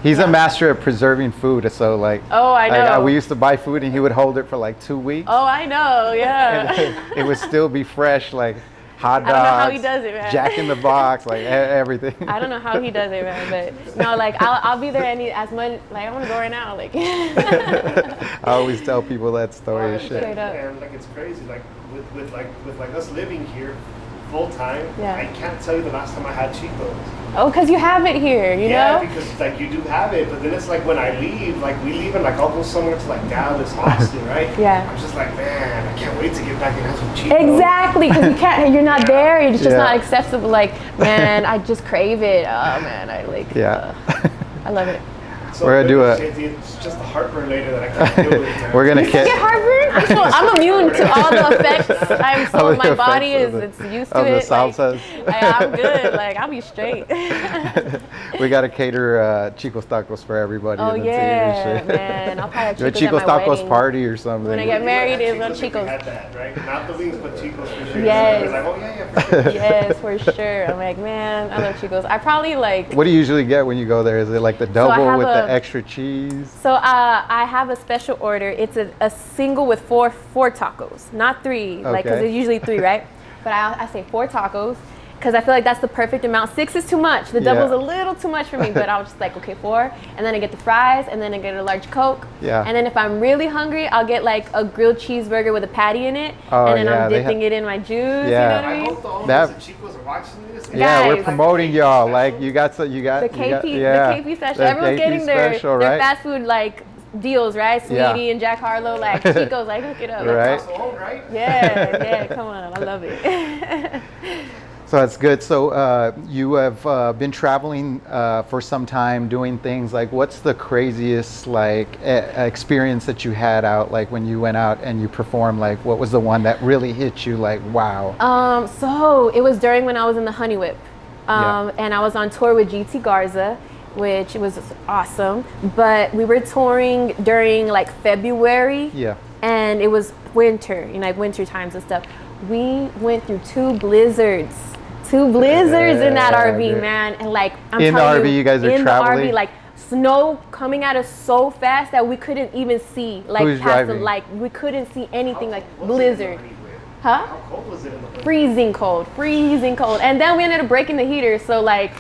He's a master at preserving food, so like. Oh, I know. We used to buy food, and he would hold it for like 2 weeks. Oh, I know, yeah. And it would still be fresh, like hot dogs. I don't know how he does it, man. Jack in the Box, like everything. I don't know how he does it, man, but no, like I'll be there as much. Like, I want to go right now, like. I always tell people that story and shit. Straight up. And like, it's crazy, like with us living here full time. Yeah. I can't tell you the last time I had Chico's. Oh, because you have it here, you know? Yeah, because like you do have it, but then it's like when I leave, like we leave and like I'll go somewhere to like Dallas, Austin, right? Yeah. I'm just like, man, I can't wait to get back and have some Chico's. Exactly, because you can't, you're not there, it's just not accessible. Like, man, I just crave it. Oh man, I I love it. So we're gonna do it's just the heartburn later that I can't deal with. We're gonna get heartburn? I'm immune to all the effects. All the My body effects is it's used to of the it. Like, salsas. I'm good. Like, I'll be straight. We got to cater Chicos Tacos for everybody. Oh in the team yeah, and shit. man. I'll probably have Do a Chicos Chicos at my Tacos wedding. party or something. When I get married, it's on Chicos. Chicos. Had that, right? Not the wings, but Chicos for sure. Yes. It's like, oh yeah, for sure. Yes, for sure. I'm like, man, I love Chicos. I probably like. What do you usually get when you go there? Is it like the double have with the a- extra cheese? So I have a special order. It's a single with four tacos, not three, like because Okay. it's usually three, right? But I say 4 tacos because I feel like that's the perfect amount. 6 is too much. The double's Yeah. a little too much for me. But I was just like, okay, 4, and then I get the fries, and then I get a large Coke. Yeah. And then if I'm really hungry, I'll get like a grilled cheeseburger with a patty in it, Oh, and then yeah, I'm they dipping it in my juice. Yeah. You know what I I mean? hope the owners That- of Chicos are watching this. Yeah, we're Guys. promoting y'all. Like you got The KP, yeah, the KP special. the Everyone's KP getting their special, their right? fast food like deals, right? Yeah. Sweetie and Jack Harlow, like Chico's, like hook it up. Right. Paso home, right? Yeah, come on, I love it. So that's good. So you have been traveling for some time, doing things like. What's the craziest like experience that you had out? Like when you went out and you performed. Like what was the one that really hit you? Like wow. So it was during when I was in the Honey Whip, Yeah. and I was on tour with GT Garza, which was awesome. But we were touring during like February. Yeah. And it was winter, like winter times and stuff. We went through 2 blizzards in that Yeah, RV, dude. man. And like, I'm In the telling RV, you guys are in traveling? the RV, like snow coming at us so fast that we couldn't even see, like Who's past driving? we couldn't see anything, like What was it in the blizzard. Honey Whip? Huh? How cold was it in the Honey Whip? Freezing cold. And then we ended up breaking the heater, so like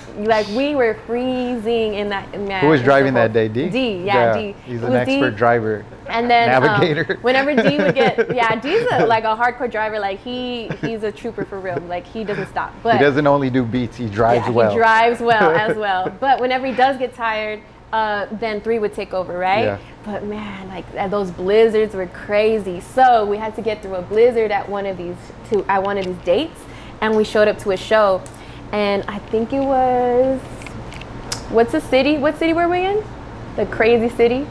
we were freezing in that. Man, Who was it driving so that day? cold. D. D, D. He's It an was D. expert driver. And then Navigator. whenever D would get, D's like a hardcore driver. Like he's a trooper for real. Like he doesn't stop. But He doesn't only do beats. He drives well. He drives well as well. But whenever he does get tired, then 3 would take over, right? Yeah. But man, like those blizzards were crazy. So we had to get through a blizzard at one of these dates, and we showed up to a show, and I think it was what city were we in? The crazy city.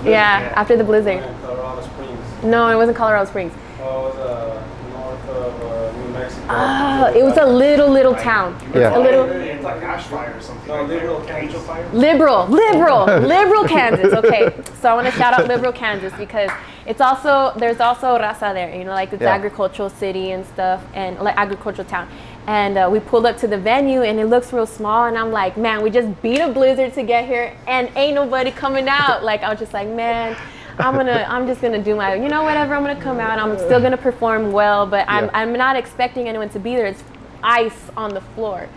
Yeah, after the blizzard. Colorado Springs. No, it wasn't Colorado Springs. Oh, it was north of New Mexico. Oh, it was a little town. Yeah. A little It's like ash fire or something. No, like that. Liberal Angel fire. liberal Kansas. Okay, so I want to shout out liberal Kansas because there's also raza there. Like it's Yeah. agricultural city and stuff, and like agricultural town. And we pulled up to the venue, and it looks real small. And I'm like, man, we just beat a blizzard to get here, and ain't nobody coming out. Like I was just like, man, I'm just gonna do my, whatever. I'm gonna come out. I'm still gonna perform well, but I'm not expecting anyone to be there. It's ice on the floor,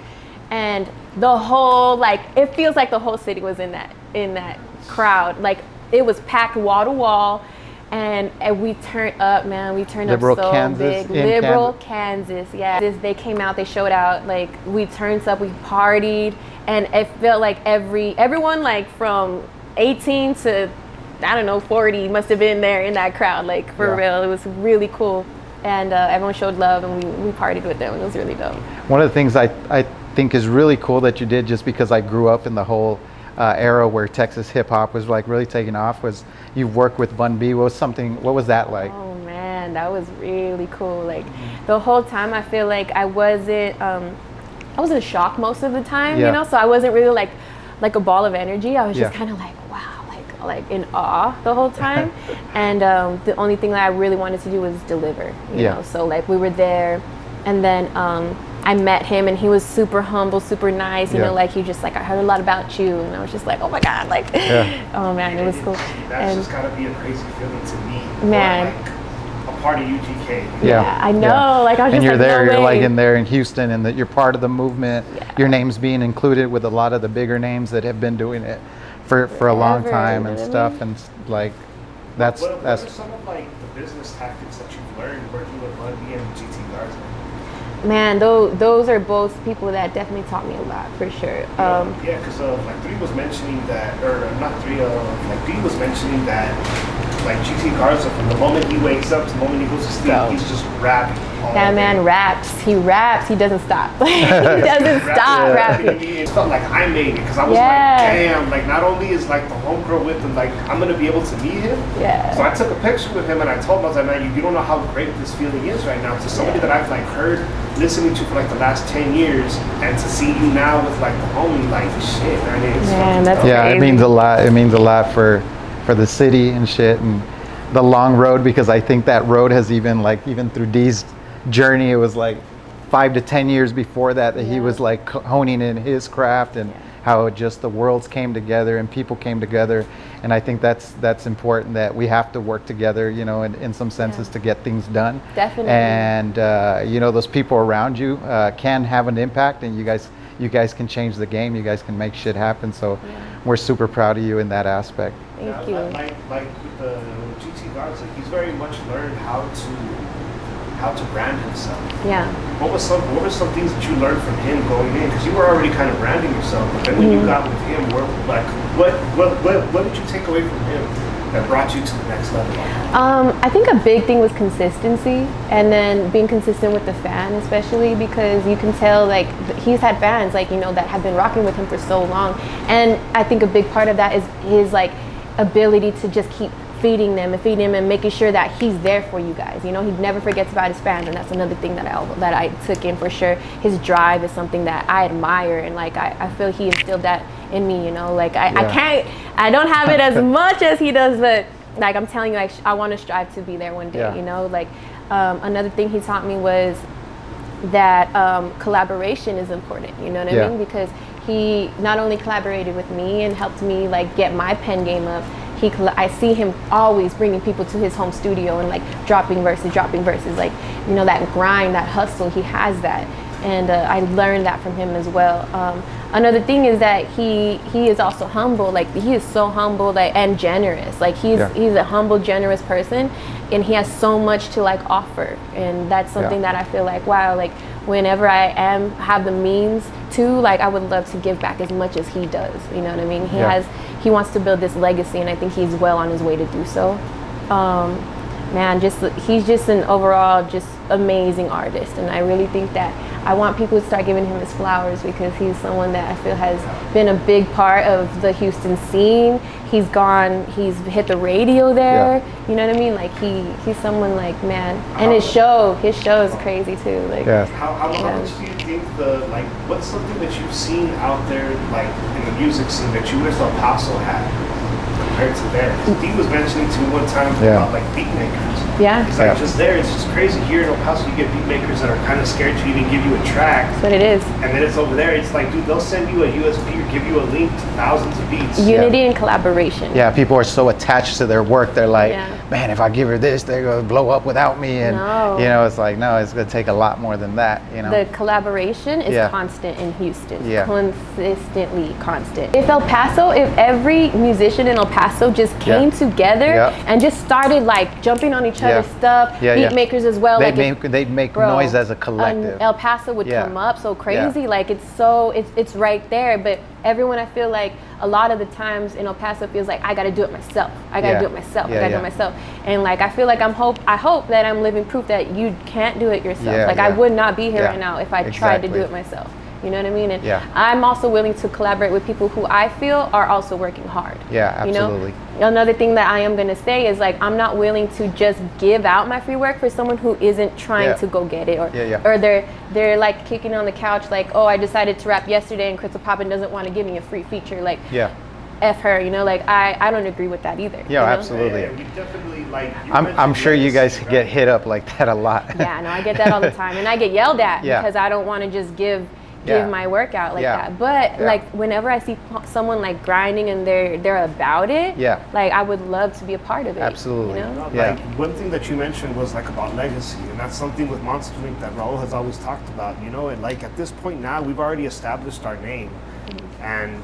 and the whole it feels like the whole city was in that crowd. Like it was packed wall to wall. And we turned up, man. We turned Liberal up so Kansas, big. in Liberal Kansas, yeah. They came out, they showed out. Like we turned up, we partied, and it felt like everyone like from 18 to 40 must have been there in that crowd. Like for real, it was really cool, and everyone showed love, and we partied with them. It was really dope. One of the things I think is really cool that you did, just because I grew up in the whole era where Texas hip hop was like really taking off, was you worked with Bun B. What was that like? Oh man, that was really cool. Like the whole time, I feel like I was in shock most of the time, Yeah. So I wasn't really like a ball of energy. I was just Yeah. kind of like, wow, like in awe the whole time. And the only thing that I really wanted to do was deliver, you Yeah. know. So like we were there, and then I met him, and he was super humble, super nice. You Yeah. know, like he just I heard a lot about you, and I was just like, oh my god, like, oh man, it was cool. That's And just gotta be a crazy feeling to me. Man. Like a part of UGK. yeah, I know. Like I was And just you're like, there, no you're like way. in there in Houston, and that you're part of the movement. Yeah. Your name's being included with a lot of the bigger names that have been doing it for a long Forever, time you and know what I stuff. mean? And like that's What are some of the business tactics that you've learned working with Bun B and GT Garza? Man, those are both people that definitely taught me a lot, for sure. Yeah, because 3 was mentioning that, or not 3, D was mentioning that like GT Garza, from the moment he wakes up to the moment he goes to sleep, So- he's just rapping. all That day. man raps. He raps. He doesn't stop. He doesn't stop rapping. It felt like I made it because I was Yeah. like, damn, like not only is like the homegirl with him, like I'm gonna be able to meet him. Yeah. So I took a picture with him and I told him, I was like, man, you don't know how great this feeling is right now. To somebody that I've like heard, listening to for like the last 10 years, and to see you now with like the homie, like shit, man, it's Man, fucking that's dope. Yeah, it Crazy. means a lot. It means a lot for the city and shit, and the long road, because I think that road has even through D's journey, it was like 5 to 10 years before that he Yeah. was like honing in his craft, and how it just the worlds came together and people came together. And I think that's important, that we have to work together, you know, in some senses to get things done. Definitely. And you know, those people around you can have an impact, and you guys can change the game. You guys can make shit happen. So we're super proud of you in that aspect. Thank you. Like with the GT Garza, he's very much learned how to brand himself. Yeah. What were some things that you learned from him going in? Because you were already kind of branding yourself, but then when you got with him, what did you take away from him that brought you to the next level? I think a big thing was consistency, and then being consistent with the fan, especially because you can tell like he's had fans like, you know, that have been rocking with him for so long, and I think a big part of that is his like ability to just keep feeding them and making sure that he's there for you guys. You know, he never forgets about his fans, and that's another thing that I took in for sure. His drive is something that I admire, and like I feel he instilled that in me. You know, like I don't have it as much as he does, but like I'm telling you, I want to strive to be there one day. Yeah. You know, like another thing he taught me was that collaboration is important. You know what I mean? Because he not only collaborated with me and helped me like get my pen game up. I see him always bringing people to his home studio and like dropping verses, like, you know, that grind, that hustle, he has that. And I learned that from him as well. Another thing is that he is also humble. Like he is so humble, like, and generous. Like he's a humble, generous person, and he has so much to like offer. And that's something that I feel like, wow, like whenever I have the means to, like, I would love to give back as much as he does. You know what I mean? He wants to build this legacy, and I think he's well on his way to do so. Man, he's just an overall just amazing artist, and I really think that I want people to start giving him his flowers, because he's someone that I feel has been a big part of the Houston scene. He's hit the radio there. You know what I mean? Like he's someone like, man, and his show is crazy too. Like How much do you think what's something that you've seen out there like in the music scene that you wish El Paso had compared to there? He was mentioning to me one time about like beat makers. Yeah. It's like just there, it's just crazy. Here in El Paso, you get beat makers that are kind of scared to even give you a track. That's what it is. And then it's over there. It's like, dude, they'll send you a USB or give you a link to thousands of beats. Unity and collaboration. Yeah, people are so attached to their work. They're like, Yeah. man, if I give her this, they're gonna blow up without me. And No. you know, it's like, no, it's gonna take a lot more than that. You know. The collaboration is Yeah. constant in Houston. Yeah. Consistently constant. If every musician in El Paso just came together and just started like jumping on each other's stuff, beat makers as well. They'd make noise as a collective. El Paso would come up so crazy. Like it's right there. But everyone, I feel like a lot of the times in El Paso feels like I gotta do it myself. I gotta do it myself. And like I feel like I hope that I'm living proof that you can't do it yourself. I would not be here right now if I tried to do it myself. You know what I mean? And I'm also willing to collaborate with people who I feel are also working hard. Yeah, absolutely. You know? Another thing that I am gonna say is like I'm not willing to just give out my free work for someone who isn't trying to go get it, or they're like kicking on the couch like, oh, I decided to rap yesterday and Krystall Poppin doesn't want to give me a free feature. Like F her, you know, like I don't agree with that either. Yeah, you know? absolutely. We definitely like. I'm sure you guys get hit up like that a lot. Yeah, no, I get that all the time, and I get yelled at because I don't want to just give my work out like that. But like whenever I see someone like grinding and they're about it, like I would love to be a part of it. Absolutely. You know? Like one thing that you mentioned was like about legacy, and that's something with Monster Inc. that Raul has always talked about. You know, and like at this point now, we've already established our name, and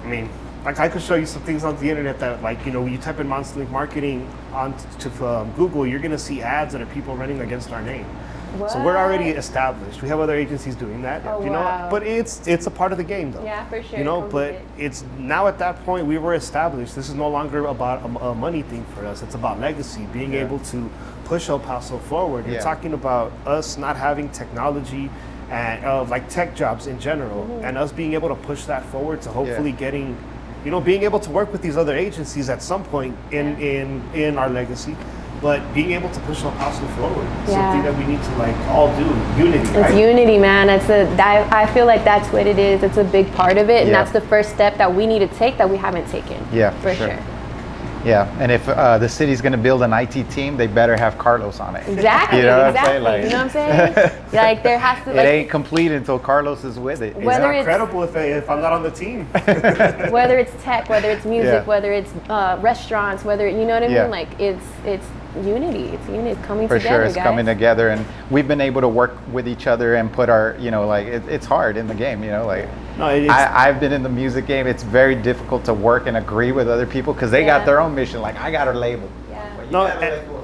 I mean, like I could show you some things on the internet that, like, you know, when you type in Monster Inc. marketing on to Google, you're gonna see ads that are people running against our name. So we're already established. We have other agencies doing that, Oh, you know. wow. But it's a part of the game, though. Yeah, for sure. You know, Comes but with it. it's now at that point we were established. This is no longer about a money thing for us. It's about legacy, being able to push El Paso forward. You're talking about us not having technology and like tech jobs in general, and us being able to push that forward to hopefully getting, you know, being able to work with these other agencies at some point in our legacy. But being able to push El Paso forward is something that we need to like all do. Unity, It's right? unity, man. I feel like that's what it is. It's a big part of it, and that's the first step that we need to take that we haven't taken. Yeah, for sure. Yeah, and if the city's going to build an IT team, they better have Carlos on it. Exactly, You know what I'm exactly. saying? Like, you know what I'm saying? Like there has to. it ain't complete until Carlos is with it. It's Whether not it's- credible if I'm not on the team. Whether it's tech, whether it's music, Yeah. whether it's restaurants, whether you know what I mean. Yeah. Like it's unity. It's unity. It's coming For together, sure, it's guys. coming together, and we've been able to work with each other and put our, you know, like it's hard in the game, you know, like No, it's, I've been in the music game. It's very difficult to work and agree with other people because they got their own mission. Like I got a label. Yeah. no,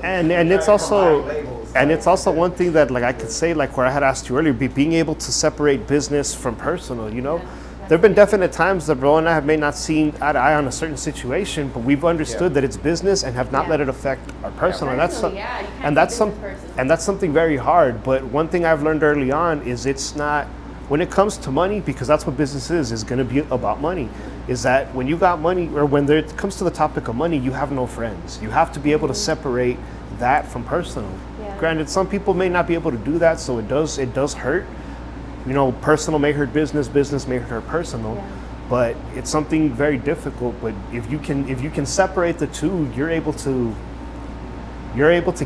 and it's also one thing that like I could say, like where I had asked you earlier, being able to separate business from personal, you know. There have been definite times that Bro and I have may not seen eye to eye on a certain situation, but we've understood that it's business and have not let it affect our personal. And that's Personally, you can't and take that's business personal. and that's something very hard. But one thing I've learned early on is it's not when it comes to money, because that's what business is going to be about money. Is that when you got money, or when it comes to the topic of money, you have no friends. You have to be able to separate that from personal. Yeah. Granted, some people may not be able to do that, so it does hurt. You know, personal may hurt business, business may hurt personal, but it's something very difficult. But if you can separate the two, you're able to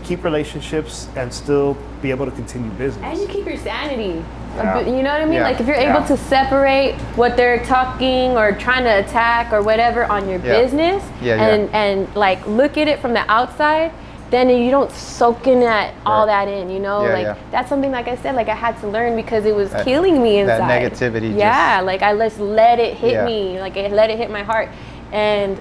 keep relationships and still be able to continue business. And you keep your sanity. Yeah. You know what I mean? Yeah. Like if you're able to separate what they're talking or trying to attack or whatever on your business and like look at it from the outside, then you don't soak in all that in, you know? That's something, like I said, like I had to learn because it was killing me inside. That negativity. Like I just let it hit me, like I let it hit my heart. And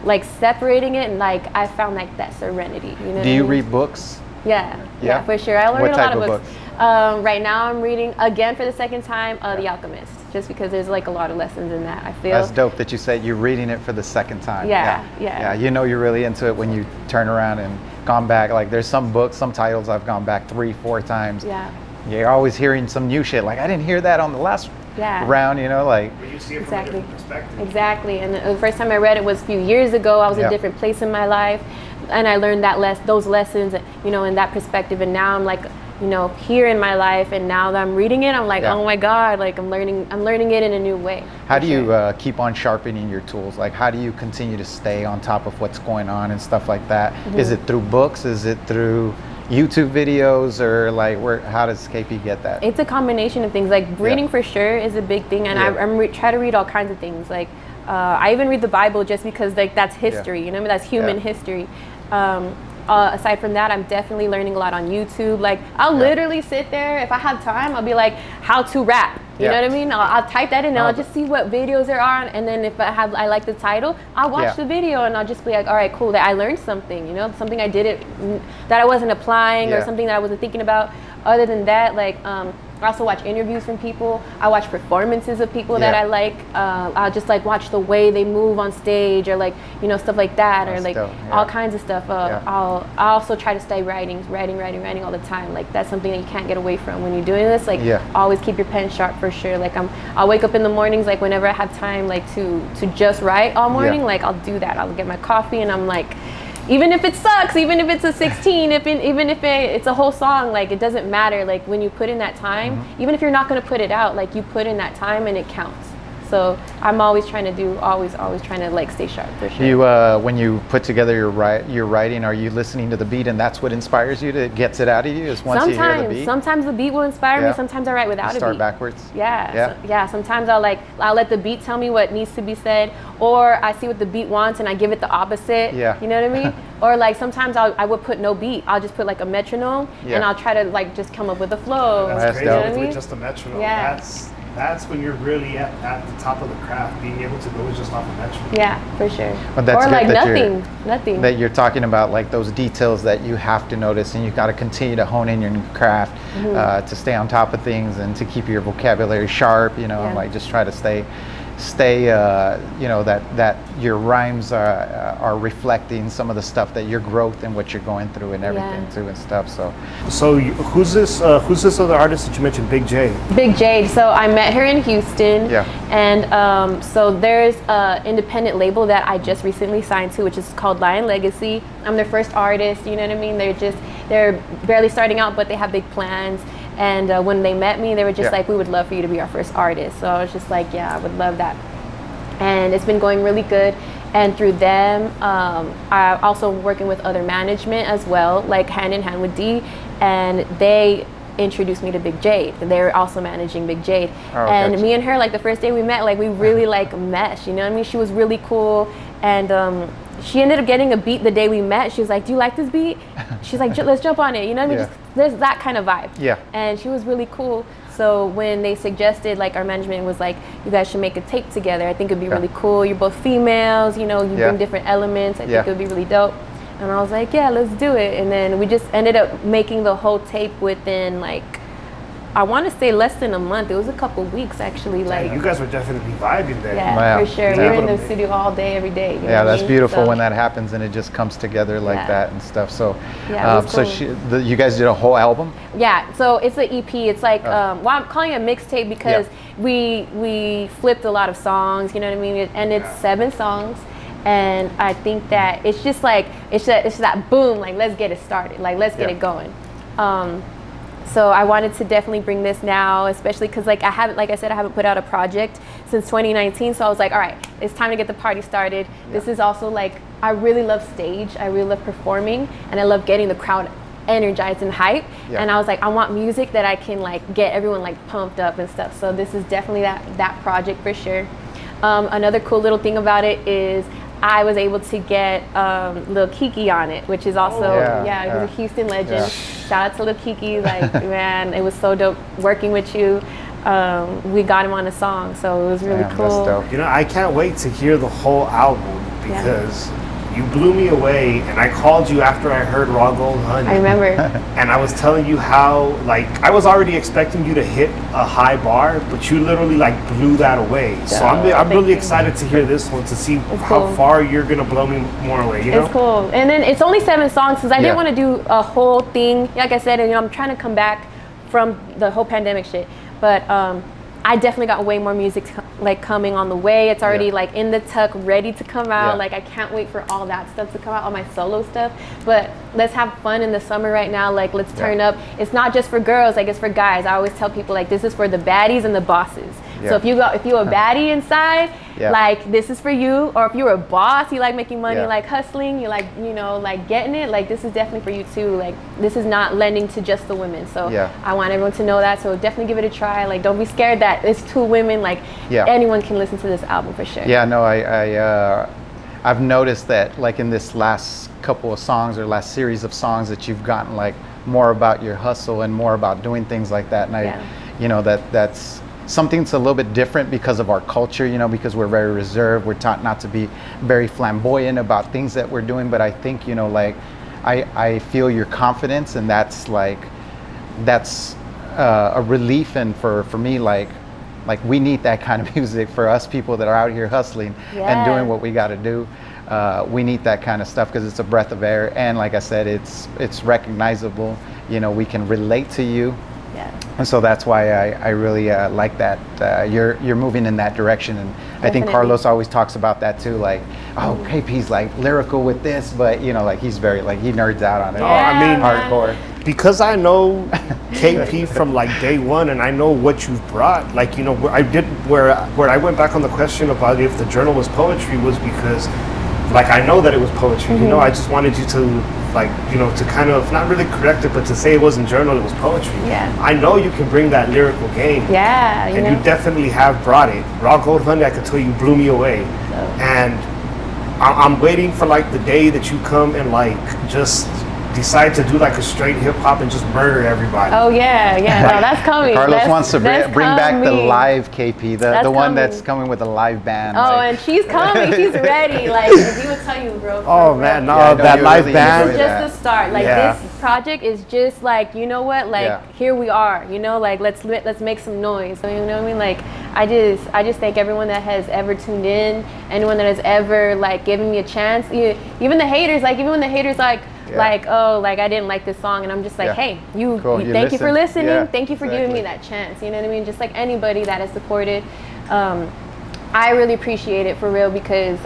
like separating it, and like I found like that serenity, you know what I mean? Do you read books? Yeah, for sure. I learned What a lot type of of books. Right now I'm reading, again for the second time, The Alchemist, just because there's like a lot of lessons in that, I feel. That's dope that you said you're reading it for the second time. Yeah. You know you're really into it when you turn around and gone back. Like there's some books, some titles I've gone back 3-4 times. Yeah. You're always hearing some new shit. Like I didn't hear that on the last round, you know, like. When you see it from a different perspective. Exactly. And the first time I read it was a few years ago. I was in a different place in my life, and I learned those lessons, you know, in that perspective. And now I'm like, you know, here in my life, and now that I'm reading it, I'm like, oh my God, like I'm learning it in a new way. How do you keep on sharpening your tools? Like how do you continue to stay on top of what's going on and stuff like that? Is it through books? Is it through YouTube videos, or like how does KP get that? It's a combination of things. Like reading for sure is a big thing, and I try to read all kinds of things. Like I even read the Bible just because like that's history, you know, that's human history. Aside from that, I'm definitely learning a lot on YouTube. Like I'll literally sit there, if I have time, I'll be like, how to rap. You know what I mean? I'll type that in and I'll just see what videos there are, and then if I like the title, I'll watch the video and I'll just be like, all right, cool, that I learned something, you know, something I did that I wasn't applying or something that I wasn't thinking about. Other than that, like I also watch interviews from people. I watch performances of people that I like. I'll just like watch the way they move on stage, or like, you know, stuff like that, or like all kinds of stuff. I'll also try to stay writing all the time. Like that's something that you can't get away from when you're doing this. Like always keep your pen sharp for sure. Like I'll wake up in the mornings, like whenever I have time, like to just write all morning. Like I'll do that. I'll get my coffee and I'm like, even if it sucks, even if it's a 16, even if it's a whole song, like it doesn't matter. Like when you put in that time, even if you're not going to put it out, like you put in that time and it counts. So I'm always trying to like stay sharp for sure. You when you put together your writing, are you listening to the beat and that's what inspires you, that gets it out of you, is once you hear the beat? Sometimes the beat will inspire me. Sometimes I write without a beat. Start backwards. Sometimes I'll let the beat tell me what needs to be said, or I see what the beat wants and I give it the opposite. You know what I mean? Or like sometimes I would put no beat. I'll just put like a metronome and I'll try to like just come up with a flow. That's you know what I crazy. mean? With just a metronome. that's when you're really at the top of the craft. Being able to go is just off of that. Yeah, for sure. But that's or good like that nothing. that you're talking about, like those details that you have to notice, and you got to continue to hone in your craft to stay on top of things and to keep your vocabulary sharp, you know, and like just try to stay you know, that your rhymes are reflecting some of the stuff that your growth and what you're going through and everything too and stuff. So who's this other artist that you mentioned, Big J? Big Jade. So I met her in Houston. Yeah. And so there's an independent label that I just recently signed to, which is called Lion Legacy. I'm their first artist, you know what I mean? They're barely starting out, but they have big plans. And when they met me, they were just like, we would love for you to be our first artist. So I was just like, yeah, I would love that. And it's been going really good. And through them, I'm also working with other management as well, like hand in hand with D. And they introduced me to Big Jade. They're also managing Big Jade. Oh, and gotcha. me and her, like the first day we met, like we really like meshed, you know what I mean? She was really cool. And she ended up getting a beat the day we met. She was like, do you like this beat? She's like, let's jump on it. You know what I mean? Just, there's that kind of vibe. Yeah. And she was really cool. So when they suggested, like our management was like, you guys should make a tape together. I think it'd be really cool. You're both females, you know, you bring different elements. I think it would be really dope. And I was like, yeah, let's do it. And then we just ended up making the whole tape within like, I want to say less than a month. It was a couple weeks actually. Like you guys were definitely vibing there. yeah, Wow. for sure. Yeah. We were in the studio all day, every day. You know what I That's mean? beautiful So, when that happens and it just comes together like that and stuff. So, Yeah, it was so cool. you guys did a whole album? Yeah, so it's an EP. It's like, well, I'm calling it a mixtape because we flipped a lot of songs, you know what I mean? And it's 7 songs. And I think that it's just like, it's that boom, like, let's get it started. Like, let's get it going. So I wanted to definitely bring this now, especially because like I said, I haven't put out a project since 2019. So I was like, all right, it's time to get the party started. This is also like, I really love stage. I really love performing, and I love getting the crowd energized and hype. And I was like, I want music that I can like get everyone like pumped up and stuff. So this is definitely that project for sure. Another cool little thing about it is I was able to get Lil Kiki on it, which is also, he was a Houston legend. Shout out to Lil Kiki, like, man, it was so dope working with you. We got him on a song, so it was really cool. That's dope. You know, I can't wait to hear the whole album because you blew me away, and I called you after I heard Raw Gold Honey. I remember. And I was telling you how, like, I was already expecting you to hit a high bar, but you literally, like, blew that away. So I'm really excited to hear this one to see how far you're going to blow me more away, you know? It's cool. And then it's only 7 songs because I didn't want to do a whole thing. Like I said, you know, I'm trying to come back from the whole pandemic shit. But I definitely got way more music like coming on the way. It's already like in the tuck, ready to come out. Like I can't wait for all that stuff to come out, all my solo stuff. But let's have fun in the summer right now. Like let's turn up. It's not just for girls, like it's for guys. I always tell people like this is for the baddies and the bosses. So if you're a baddie inside, like this is for you. Or if you're a boss, you like making money, like hustling, you like, you know, like getting it, like this is definitely for you too. Like this is not lending to just the women. So I want everyone to know that. So definitely give it a try. Like don't be scared that it's 2 women. Like anyone can listen to this album for sure. Yeah, no, I've noticed that like in this last couple of songs or last series of songs that you've gotten like more about your hustle and more about doing things like that. And you know, that's something that's a little bit different because of our culture, you know, because we're very reserved. We're taught not to be very flamboyant about things that we're doing. But I think, you know, like I feel your confidence, and that's a relief. And for me, like we need that kind of music for us people that are out here hustling and doing what we got to do. We need that kind of stuff because it's a breath of air, and like I said, it's recognizable. You know, we can relate to you. And so that's why I really like that you're moving in that direction. And I think Carlos always talks about that too, like, oh, KP's like lyrical with this, but you know, like he's very like he nerds out on it. I mean, hardcore. Because I know KP from like day one, and I know what you've brought. Like, you know, where I went back on the question about if the journal was poetry was because, like, I know that it was poetry. You know, I just wanted you to, like, you know, to kind of not really correct it, but to say it wasn't journal, it was poetry. I know you can bring that lyrical game. And you definitely have brought it. Raw Gold Honey, I could tell you blew me away. And I'm waiting for like the day that you come and like just decide to do like a straight hip hop and just murder everybody. Oh yeah, no, that's coming. Carlos wants to That's bring back the coming. live KP, the one coming. that's coming with a live band. Oh, like- and she's coming. She's ready. Like he would tell you, bro. Oh for man, real. no, Yeah, I know that you live really band. enjoy It's that. just the start. Like Yeah. this project is just like, you know what? Like Yeah. here we are. You know, like let's make some noise. You know what I mean? Like I just thank everyone that has ever tuned in, anyone that has ever like given me a chance. Even the haters, like even when the haters like oh, like I didn't like this song, and I'm just like, Yeah. hey, Cool, you thank you for listen. listening. Yeah, Thank you for giving me exactly. that chance. You know what I mean? Just like anybody that has supported. I really appreciate it for real because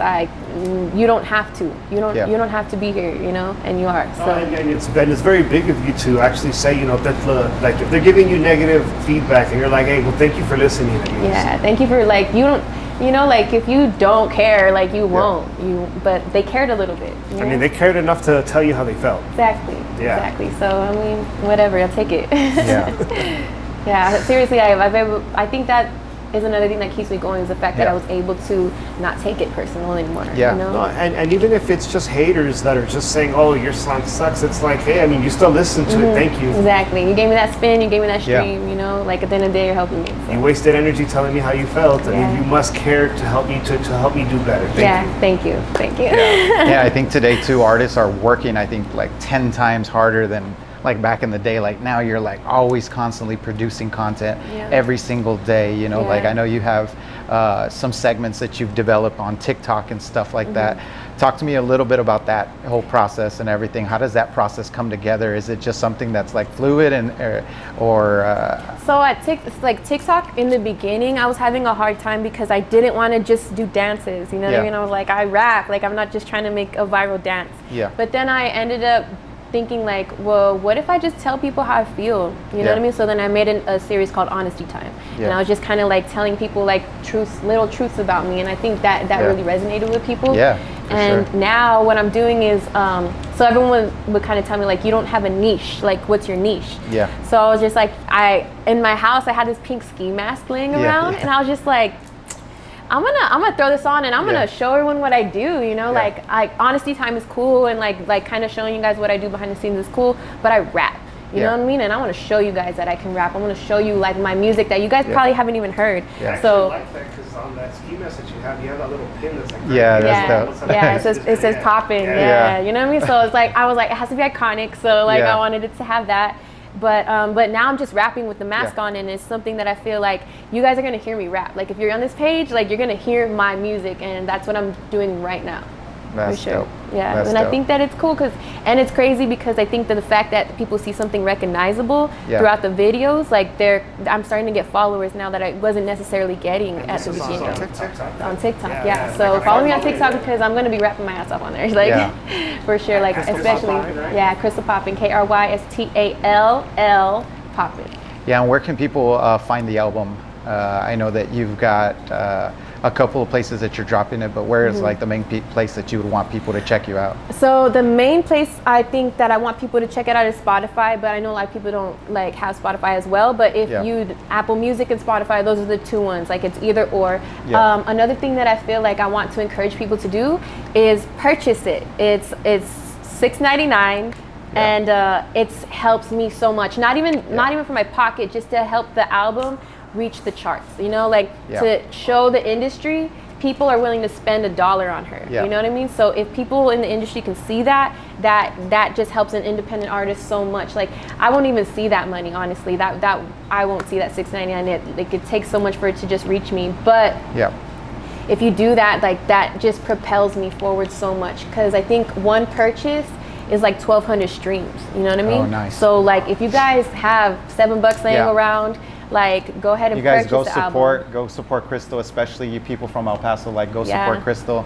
you don't have to. You don't have to be here, you know, and you are. So And it's very big of you to actually say, you know, that like if they're giving you negative feedback and you're like, hey, well, thank you for listening. At least. yeah, thank you for like you don't. You know, like if you don't care, like you won't. But they cared a little bit. You I know? mean, they cared enough to tell you how they felt. Exactly. Yeah. Exactly. So I mean, whatever. I'll take it. Yeah. Yeah. Seriously, I think that is another thing that keeps me going is the fact that Yeah. I was able to not take it personal anymore. Yeah. You know? No, and even if it's just haters that are just saying, oh, your song sucks, it's like, hey, I mean, you still listen to it. Thank you. Exactly. You gave me that spin. You gave me that Yeah. stream. You know, like at the end of the day, you're helping me. So. You wasted energy telling me how you felt. I Yeah. mean, you must care to help me to help me do better. Thank you. Thank you. Thank you. Yeah, I think today too, artists are working, I think, like 10 times harder than like back in the day. Like now you're like always constantly producing content Yeah. every single day, you know, like Yeah. I know you have some segments that you've developed on TikTok and stuff like that. Talk to me a little bit about that whole process and everything. How does that process come together? Is it just something that's like fluid and So at TikTok in the beginning, I was having a hard time because I didn't want to just do dances. You know what Yeah. I mean? I was like, I rap. Like I'm not just trying to make a viral dance. Yeah. But then I ended up thinking like, well, what if I just tell people how I feel? You know what I mean? So then I made a series called Honesty Time, Yeah. and I was just kind of like telling people like little truths about me, and I think that Yeah. really resonated with people. Yeah, for And sure. now what I'm doing is, so everyone would kind of tell me like, you don't have a niche. Like, what's your niche? Yeah. So I was just like, in my house I had this pink ski mask laying Yeah, around, yeah. and I was just like, I'm gonna throw this on and I'm Yeah. gonna show everyone what I do. You know, Yeah. like Honesty Time is cool, and like kind of showing you guys what I do behind the scenes is cool. But I rap. You Yeah. know what I mean? And I want to show you guys that I can rap. I want to show you like my music that you guys Yeah. probably haven't even heard. Yeah. I actually So like that because on that ski mess that you have that little pin that's like, Yeah, that's yeah, dope. yeah, it says Poppin. Yeah. Yeah, you know what I mean. So it's like I was like, it has to be iconic. So like Yeah. I wanted it to have that. But now I'm just rapping with the mask Yeah. on, and it's something that I feel like you guys are gonna hear me rap. Like if you're on this page, like you're gonna hear my music, and that's what I'm doing right now. That's for sure. dope. Yeah, That's and dope. I think that it's cool and it's crazy because I think that the fact that people see something recognizable Yeah. throughout the videos, like I'm starting to get followers now that I wasn't necessarily getting at the This is beginning. on TikTok. On TikTok, Yeah, yeah. yeah. So Like, follow me on follow TikTok you. because I'm gonna be rapping my ass off on there, like Yeah. for sure. Like Krystall especially, Poppin, right? yeah, Krystall Poppin, KrystallPoppin. Yeah, and where can people find the album? I know that you've got a couple of places that you're dropping it, but where is like the main place that you would want people to check you out? So the main place I think that I want people to check it out is Spotify, but I know a lot of people don't like have Spotify as well. But if Yeah. you Apple Music and Spotify, those are the two ones. Like it's either or. Yeah. Another thing that I feel like I want to encourage people to do is purchase it. It's $6.99. Yeah. And it helps me so much. Not even for my pocket, just to help the album reach the charts. You know, like Yeah. to show the industry people are willing to spend $1 on her. Yeah. You know what I mean? So if people in the industry can see that just helps an independent artist so much. Like I won't even see that money, honestly. That I won't see that $6.99. It takes so much for it to just reach me. But Yeah. if you do that, like that just propels me forward so much, because I think one purchase is like 1,200 streams. You know what I mean? Oh, nice. So like if you guys have $7 laying Yeah. around, like go ahead and You guys purchase go the support Krystall, especially you people from El Paso. Like go Yeah. support Krystall.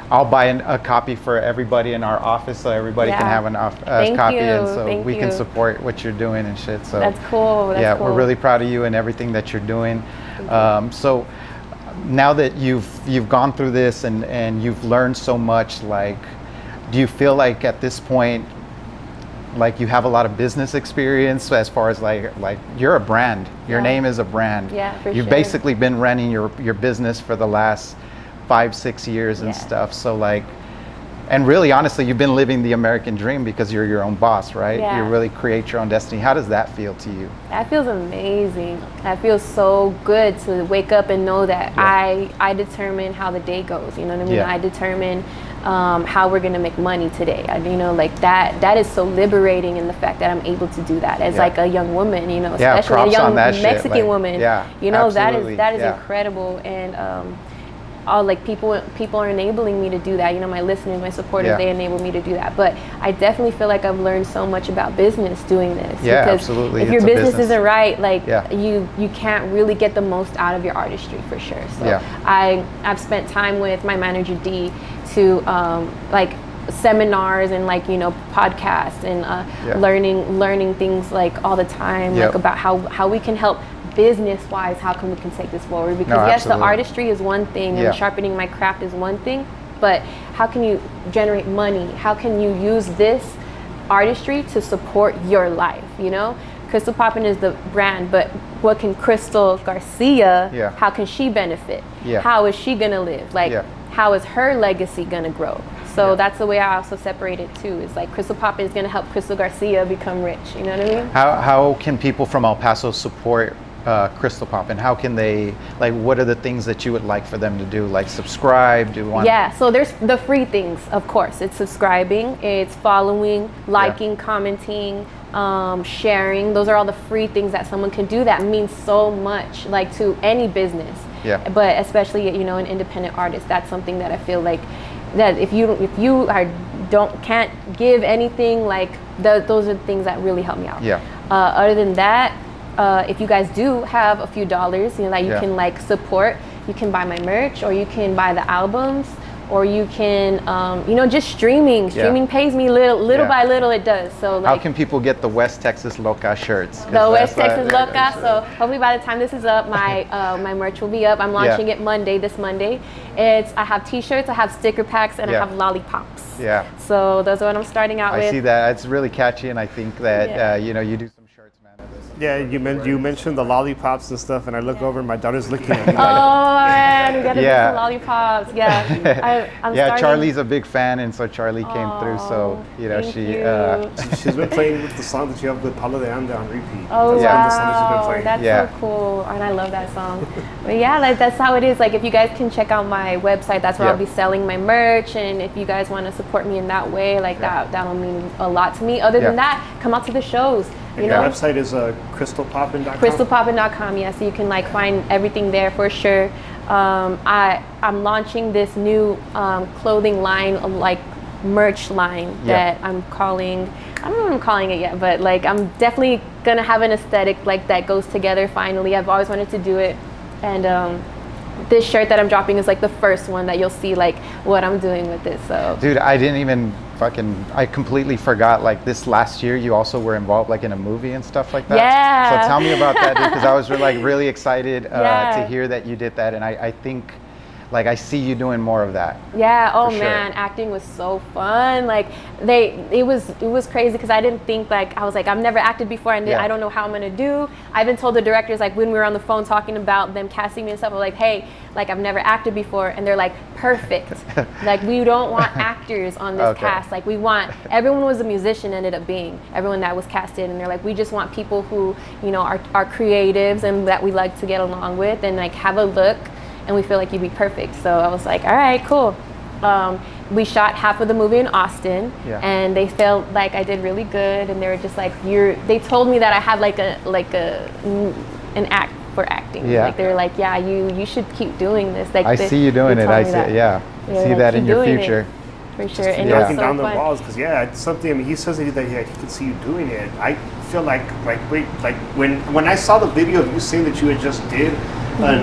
I'll buy a copy for everybody in our office so everybody can Yeah. have a Thank copy, you. and so Thank we can you. support what you're doing and shit. So That's cool. That's yeah, cool. we're really proud of you and everything that you're doing. So now that you've gone through this and you've learned so much, like, do you feel like at this point, like you have a lot of business experience as far as like you're a brand, your Yeah. name is a brand. Yeah, for You've sure. basically been running your business for the last 5-6 years and Yeah. stuff. So like, And really, honestly, you've been living the American dream because you're your own boss, right? Yeah. You really create your own destiny. How does that feel to you? That feels amazing. That feels so good to wake up and know that I determine how the day goes. You know what I mean? Yeah. I determine how we're gonna make money today. Like that is so liberating in the fact that I'm able to do that as like a young woman. Especially a props young on that shit, Mexican like, woman. yeah, absolutely, that is yeah. incredible. And all like people are enabling me to do that. My listeners, my supporters, they enable me to do that. But I definitely feel like I've learned so much about business doing this. Yeah, because absolutely. if your It's a business business. isn't right, like you can't really get the most out of your artistry for sure. So I've spent time with my manager D to like seminars and like podcasts and learning things like all the time, like about how we can help business-wise, how we can take this forward, because yes, the artistry is one thing and sharpening my craft is one thing, but how can you generate money? How can you use this artistry to support your life? Krystall Poppin is the brand, but what can Krystall Garcia, how can she benefit? How is she gonna live? How is her legacy gonna grow? So that's the way I also separate it too. It's like Krystall Poppin is gonna help Krystall Garcia become rich. You know what I mean? How can people from El Paso support Krystall Poppin? How can they, like, what are the things that you would like for them to do? Like subscribe, so there's the free things, of course. It's subscribing, it's following, liking, commenting, sharing. Those are all the free things that someone can do that means so much, like, to any business. But especially, an independent artist, that's something that I feel like that if you can't give anything, like those are the things that really help me out. Other than that, if you guys do have a few dollars, that you can like support, you can buy my merch, or you can buy the albums, or you can, just streaming. Streaming pays me little by little. It does. So like, how can people get the West Texas Loca shirts? The West Texas Loca. So hopefully by the time this is up, my my merch will be up. I'm launching it this Monday. I have T-shirts, I have sticker packs, and I have lollipops. So those are what I'm starting out with. I see that. It's really catchy, and I think that you do some shirts, man. Yeah, you mentioned the lollipops and stuff, and I look over, and my daughter's looking at me like, oh man, we gotta do some lollipops. I'm starting. Charlie's a big fan, and so Charlie came through. So she's been playing with the song that you have with Paulo de Anda on repeat. Oh that's the song that she's been playing. That's so cool, and I love that song. But like, that's how it is. Like, if you guys can check out my website, that's where I'll be selling my merch, and if you guys want to support me in that way, like that'll mean a lot to me. Other than that, come out to the shows. Your website is krystallpoppin.com? krystallpoppin.com, so you can like find everything there for sure. I'm launching this new clothing line, like merch line that I'm calling, I don't know what I'm calling it yet, but like I'm definitely gonna have an aesthetic like that goes together finally. I've always wanted to do it, and this shirt that I'm dropping is like the first one that you'll see like what I'm doing with this. So dude, I completely forgot, like this last year you also were involved like in a movie and stuff like that. So tell me about that, dude, because I was really excited to hear that you did that, and I think like I see you doing more of that. Man, acting was so fun. Like it was crazy because I didn't think, like, I was like, I've never acted before, and I don't know how I'm gonna do. I even told the directors, like, when we were on the phone talking about them casting me and stuff, I was like, hey, like, I've never acted before, and they're like, perfect. Like, we don't want actors on this cast. Like, everyone was a musician, ended up being everyone that was casted, and they're like, we just want people who are creatives and that we like to get along with and like have a look, and we feel like you'd be perfect. So I was like, all right, cool. We shot half of the movie in Austin, and they felt like I did really good, and they were just like, they told me that I had like an act for acting. Like, they were like, yeah, you should keep doing this. Like, I see you doing it. I see see that in your future. For sure. And knocking down the walls, because it's something. I mean, he says that he can see you doing it. I feel like when I saw the video of you saying that you had just did like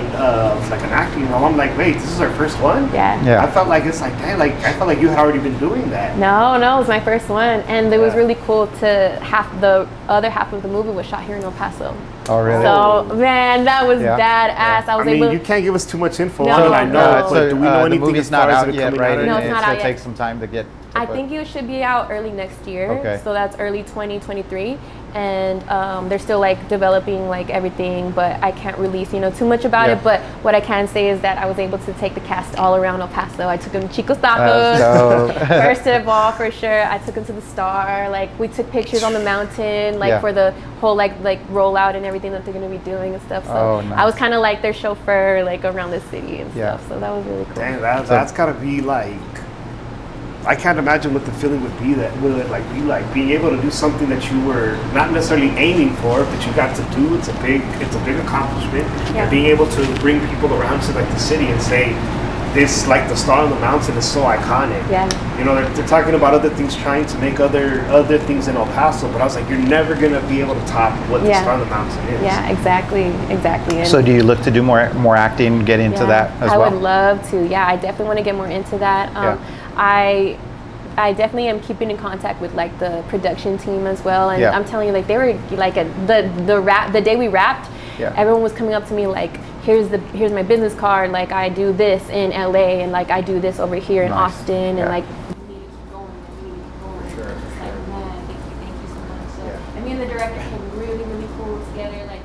an acting role, I'm like, wait, this is our first one? I felt like it's like, dang, like I felt like you had already been doing that. No, it was my first one, and it was really cool to the other half of the movie was shot here in El Paso. Oh, really? So, man, that was badass. I mean, you can't give us too much info on it, I know, but do we know anything the movie's as far not as out it yet, coming right? out? No, it's not out gonna yet. take some time to get I think it should be out early next year. Okay. So that's early 2023. And they're still like developing like everything, but I can't release too much about Yeah. it. But what I can say is that I was able to take the cast all around El Paso. I took them to Chico's Tacos. First of all, for sure, I took them to the Star. Like we took pictures on the mountain, like Yeah. for the whole like rollout and everything that they're gonna be doing and stuff. So Nice. I was kind of like their chauffeur, like around the city and Yeah. stuff. So that was really cool. Dang, that's gotta be like, I can't imagine what the feeling would be being able to do something that you were not necessarily aiming for, but you got to do. It's a big accomplishment. Yeah. And being able to bring people around to like the city and say, this, like the Star on the Mountain is so iconic. Yeah. You know, they're talking about other things, trying to make other things in El Paso, but I was like, you're never gonna be able to top what the Yeah. Star on the Mountain is. Yeah, exactly. And So do you look to do more acting, get into that as I well? would love to. Yeah, I definitely want to get more into that. Yeah. I definitely am keeping in contact with like the production team as well, and Yeah. I'm telling you, like they were like the day we wrapped, Yeah. everyone was coming up to me like, here's my business card, like I do this in LA and like I do this over here in Nice. Austin, Yeah. and like Sure. just like, man, thank you so much. So, and me and the director came really cool together. Like,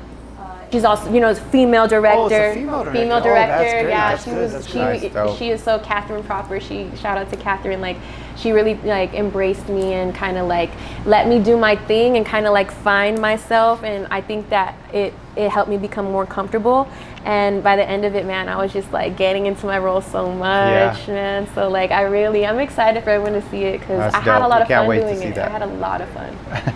she's also, is a female director. Oh, it's a female director. Female Oh, that's director. great. Yeah, That's she good. was. That's She good. Nice. Dope. she is so Catherine proper. Shout out to Catherine. Like, she really like embraced me and kind of like let me do my thing and kind of like find myself. And I think that it helped me become more comfortable. And by the end of it, man, I was just like getting into my role so much, man. So like I'm excited for everyone to see it because That's I had a dope. lot We of can't fun wait to doing see it. that. I had a lot of fun,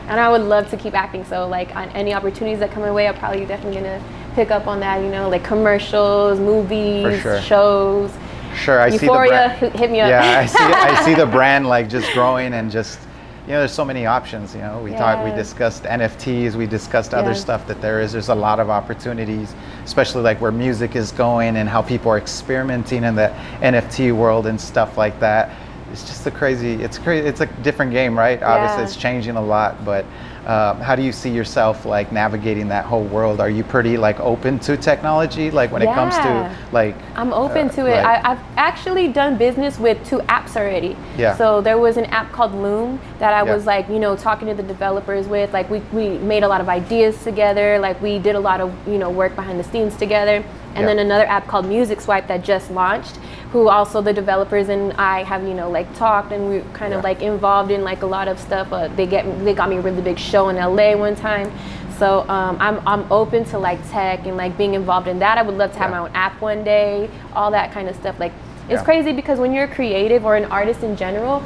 and I would love to keep acting. So like on any opportunities that come my way, I'm probably definitely gonna pick up on that. Like commercials, movies, For sure. shows. Sure, I see the Euphoria, brand. hit me up. Yeah, I see the brand like just growing and just, there's so many options. We Yeah. discussed NFTs, we discussed other Yeah. stuff that there's a lot of opportunities, especially like where music is going and how people are experimenting in the NFT world and stuff like that. It's just it's a different game, right? Obviously Yeah. it's changing a lot, but how do you see yourself like navigating that whole world? Are you pretty like open to technology, like when it comes to Yeah. like I'm open to it. right. I've actually done business with 2 apps already. Yeah. So there was an app called Loom that I Yeah. was like, talking to the developers with. Like we made a lot of ideas together. Like we did a lot of, work behind the scenes together. And Yeah. then another app called Music Swipe that just launched, who also the developers and I have, like talked, and we kind of Yeah. like involved in like a lot of stuff. They got me a really big show in LA one time. So I'm open to like tech and like being involved in that. I would love to have Yeah. my own app one day, all that kind of stuff. Like it's Yeah. crazy because when you're a creative or an artist in general,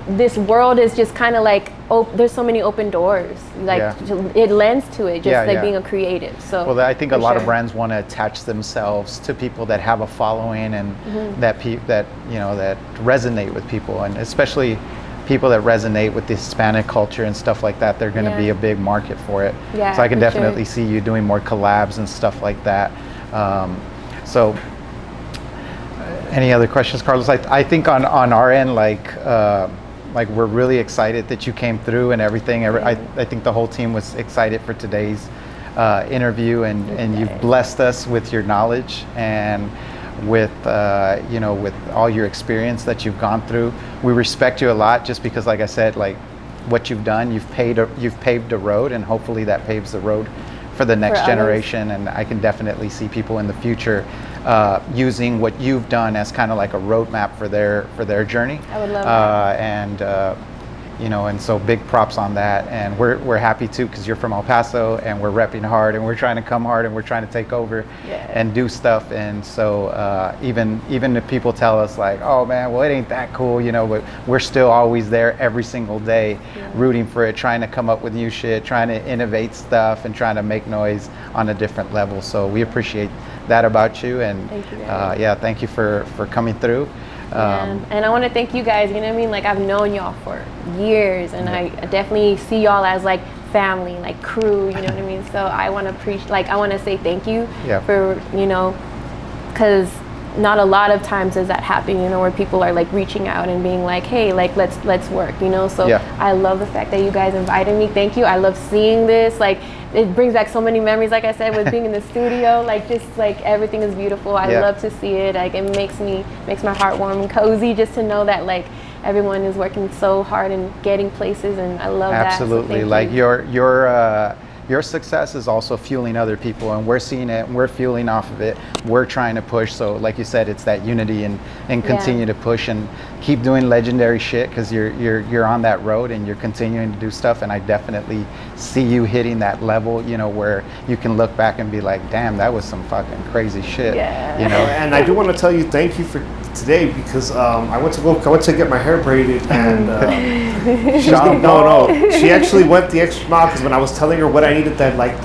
this world is just kind of like there's so many open doors. Like Yeah. it lends to it, just Yeah, like yeah. being a creative. So Well, I think a for lot of sure. brands want to attach themselves to people that have a following and Mm-hmm. that resonate with people, and especially people that resonate with the Hispanic culture and stuff like that. They're going to Yeah. be a big market for it. Yeah, So I can for sure. definitely see you doing more collabs and stuff like that. So, any other questions, Carlos? I think on our end, like we're really excited that you came through and everything. I think the whole team was excited for today's interview, and you've blessed us with your knowledge and with with all your experience that you've gone through. We respect you a lot, just because, like I said, like what you've done, you've paved a road, and hopefully that paves the road for the next others. generation. And I can definitely see people in the future using what you've done as kind of like a roadmap for their journey. I would love that. And so big props on that. And we're happy too, because you're from El Paso, and we're repping hard, and we're trying to come hard, and we're trying to take over and do stuff. And so even if people tell us like, oh man, well it ain't that cool, but we're still always there every single day, rooting for it, trying to come up with new shit, trying to innovate stuff, and trying to make noise on a different level. So we appreciate that about you. And Thank you very much. thank you for coming through. And I want to thank you guys. You know what I mean? Like I've known y'all for years, and I definitely see y'all as like family, like crew. You know what I mean? So I want to I want to say thank you for because not a lot of times does that happen. Where people are like reaching out and being like, hey, like let's work. So I love the fact that you guys invited me. Thank you. I love seeing this. Like it brings back so many memories, like I said, with being in the studio. Like just like everything is beautiful. I love to see it. Like it makes my heart warm and cozy just to know that like everyone is working so hard and getting places, and I love Absolutely. that. So Like thank you. your success is also fueling other people, and we're seeing it and we're fueling off of it. We're trying to push. So like you said, it's that unity and continue to push and keep doing legendary shit, because you're on that road and you're continuing to do stuff. And I definitely see you hitting that level, you know, where you can look back and be like, damn, that was some fucking crazy shit. Yeah. You know. And I do want to tell you thank you for today, because I went to get my hair braided, and she actually went the extra mile, because when I was telling her what I needed that like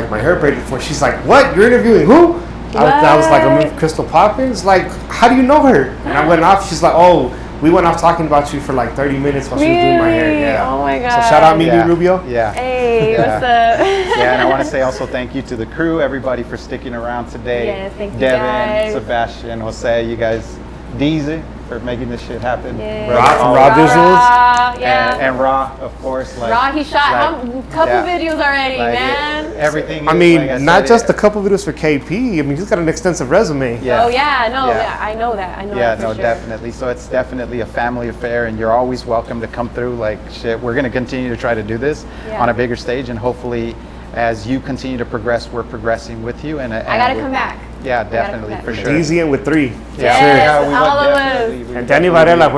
my hair braided for, she's like, "What? You're interviewing who?" I was like, "I'm with Krystall Poppin." It's like, "How do you know her?" And I went off. She's like, "Oh, we went off talking about you for like 30 minutes while she was doing my hair." Yeah. Oh my god. So shout out Mimi Rubio. Yeah. Hey, Yeah. what's up? Yeah, and I want to say also thank you to the crew, everybody for sticking around today. Yes, thank you Devin, guys. Sebastian, Jose, you guys, Deezy for making this shit happen. Yeah. Ra from All- Ra Visuals. Ra, yeah. And Ra, of course. Like, Ra, he shot a couple videos already, like man. everything. I is, mean, like not said, just a couple videos for KP. I mean, he's got an extensive resume. Yeah. Oh yeah, no, Yeah. yeah, I know that. I know Yeah, that for no, sure. definitely. So it's definitely a family affair, and you're always welcome to come through. Like shit, we're gonna continue to try to do this Yeah. on a bigger stage, and hopefully, as you continue to progress, we're progressing with you. And I gotta come back. Yeah, gotta definitely come for back. sure. Easy and with 3. Yeah, Yes, yeah, we all would of us. definitely- we And would Danny definitely- Varela,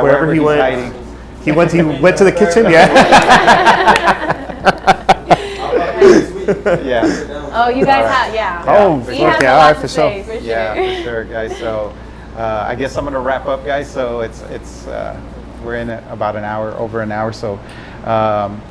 wherever he he's went, hiding. he went to the kitchen. Yeah. Yeah. Oh, you guys All right. have, yeah. Oh, He fuck has yeah, a all lot right, to for say, sure. for sure. Yeah, for sure, guys. So I guess I'm gonna wrap up, guys. So it's we're in about an hour, over an hour. So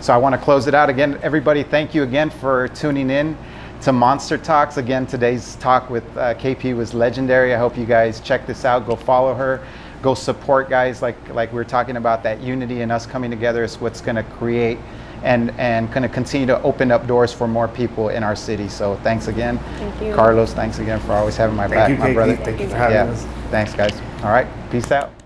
so I want to close it out again. Everybody, thank you again for tuning in to Monster Talks. Again, today's talk with KP was legendary. I hope you guys check this out. Go follow her. Go support, guys. Like we were talking about, that unity and us coming together is what's going to create and going to continue to open up doors for more people in our city. So thanks again. Thank you. Carlos, thanks again for always having my back, Thank you, my KP. brother. Thank you for having us. Thanks, guys. All right, peace out.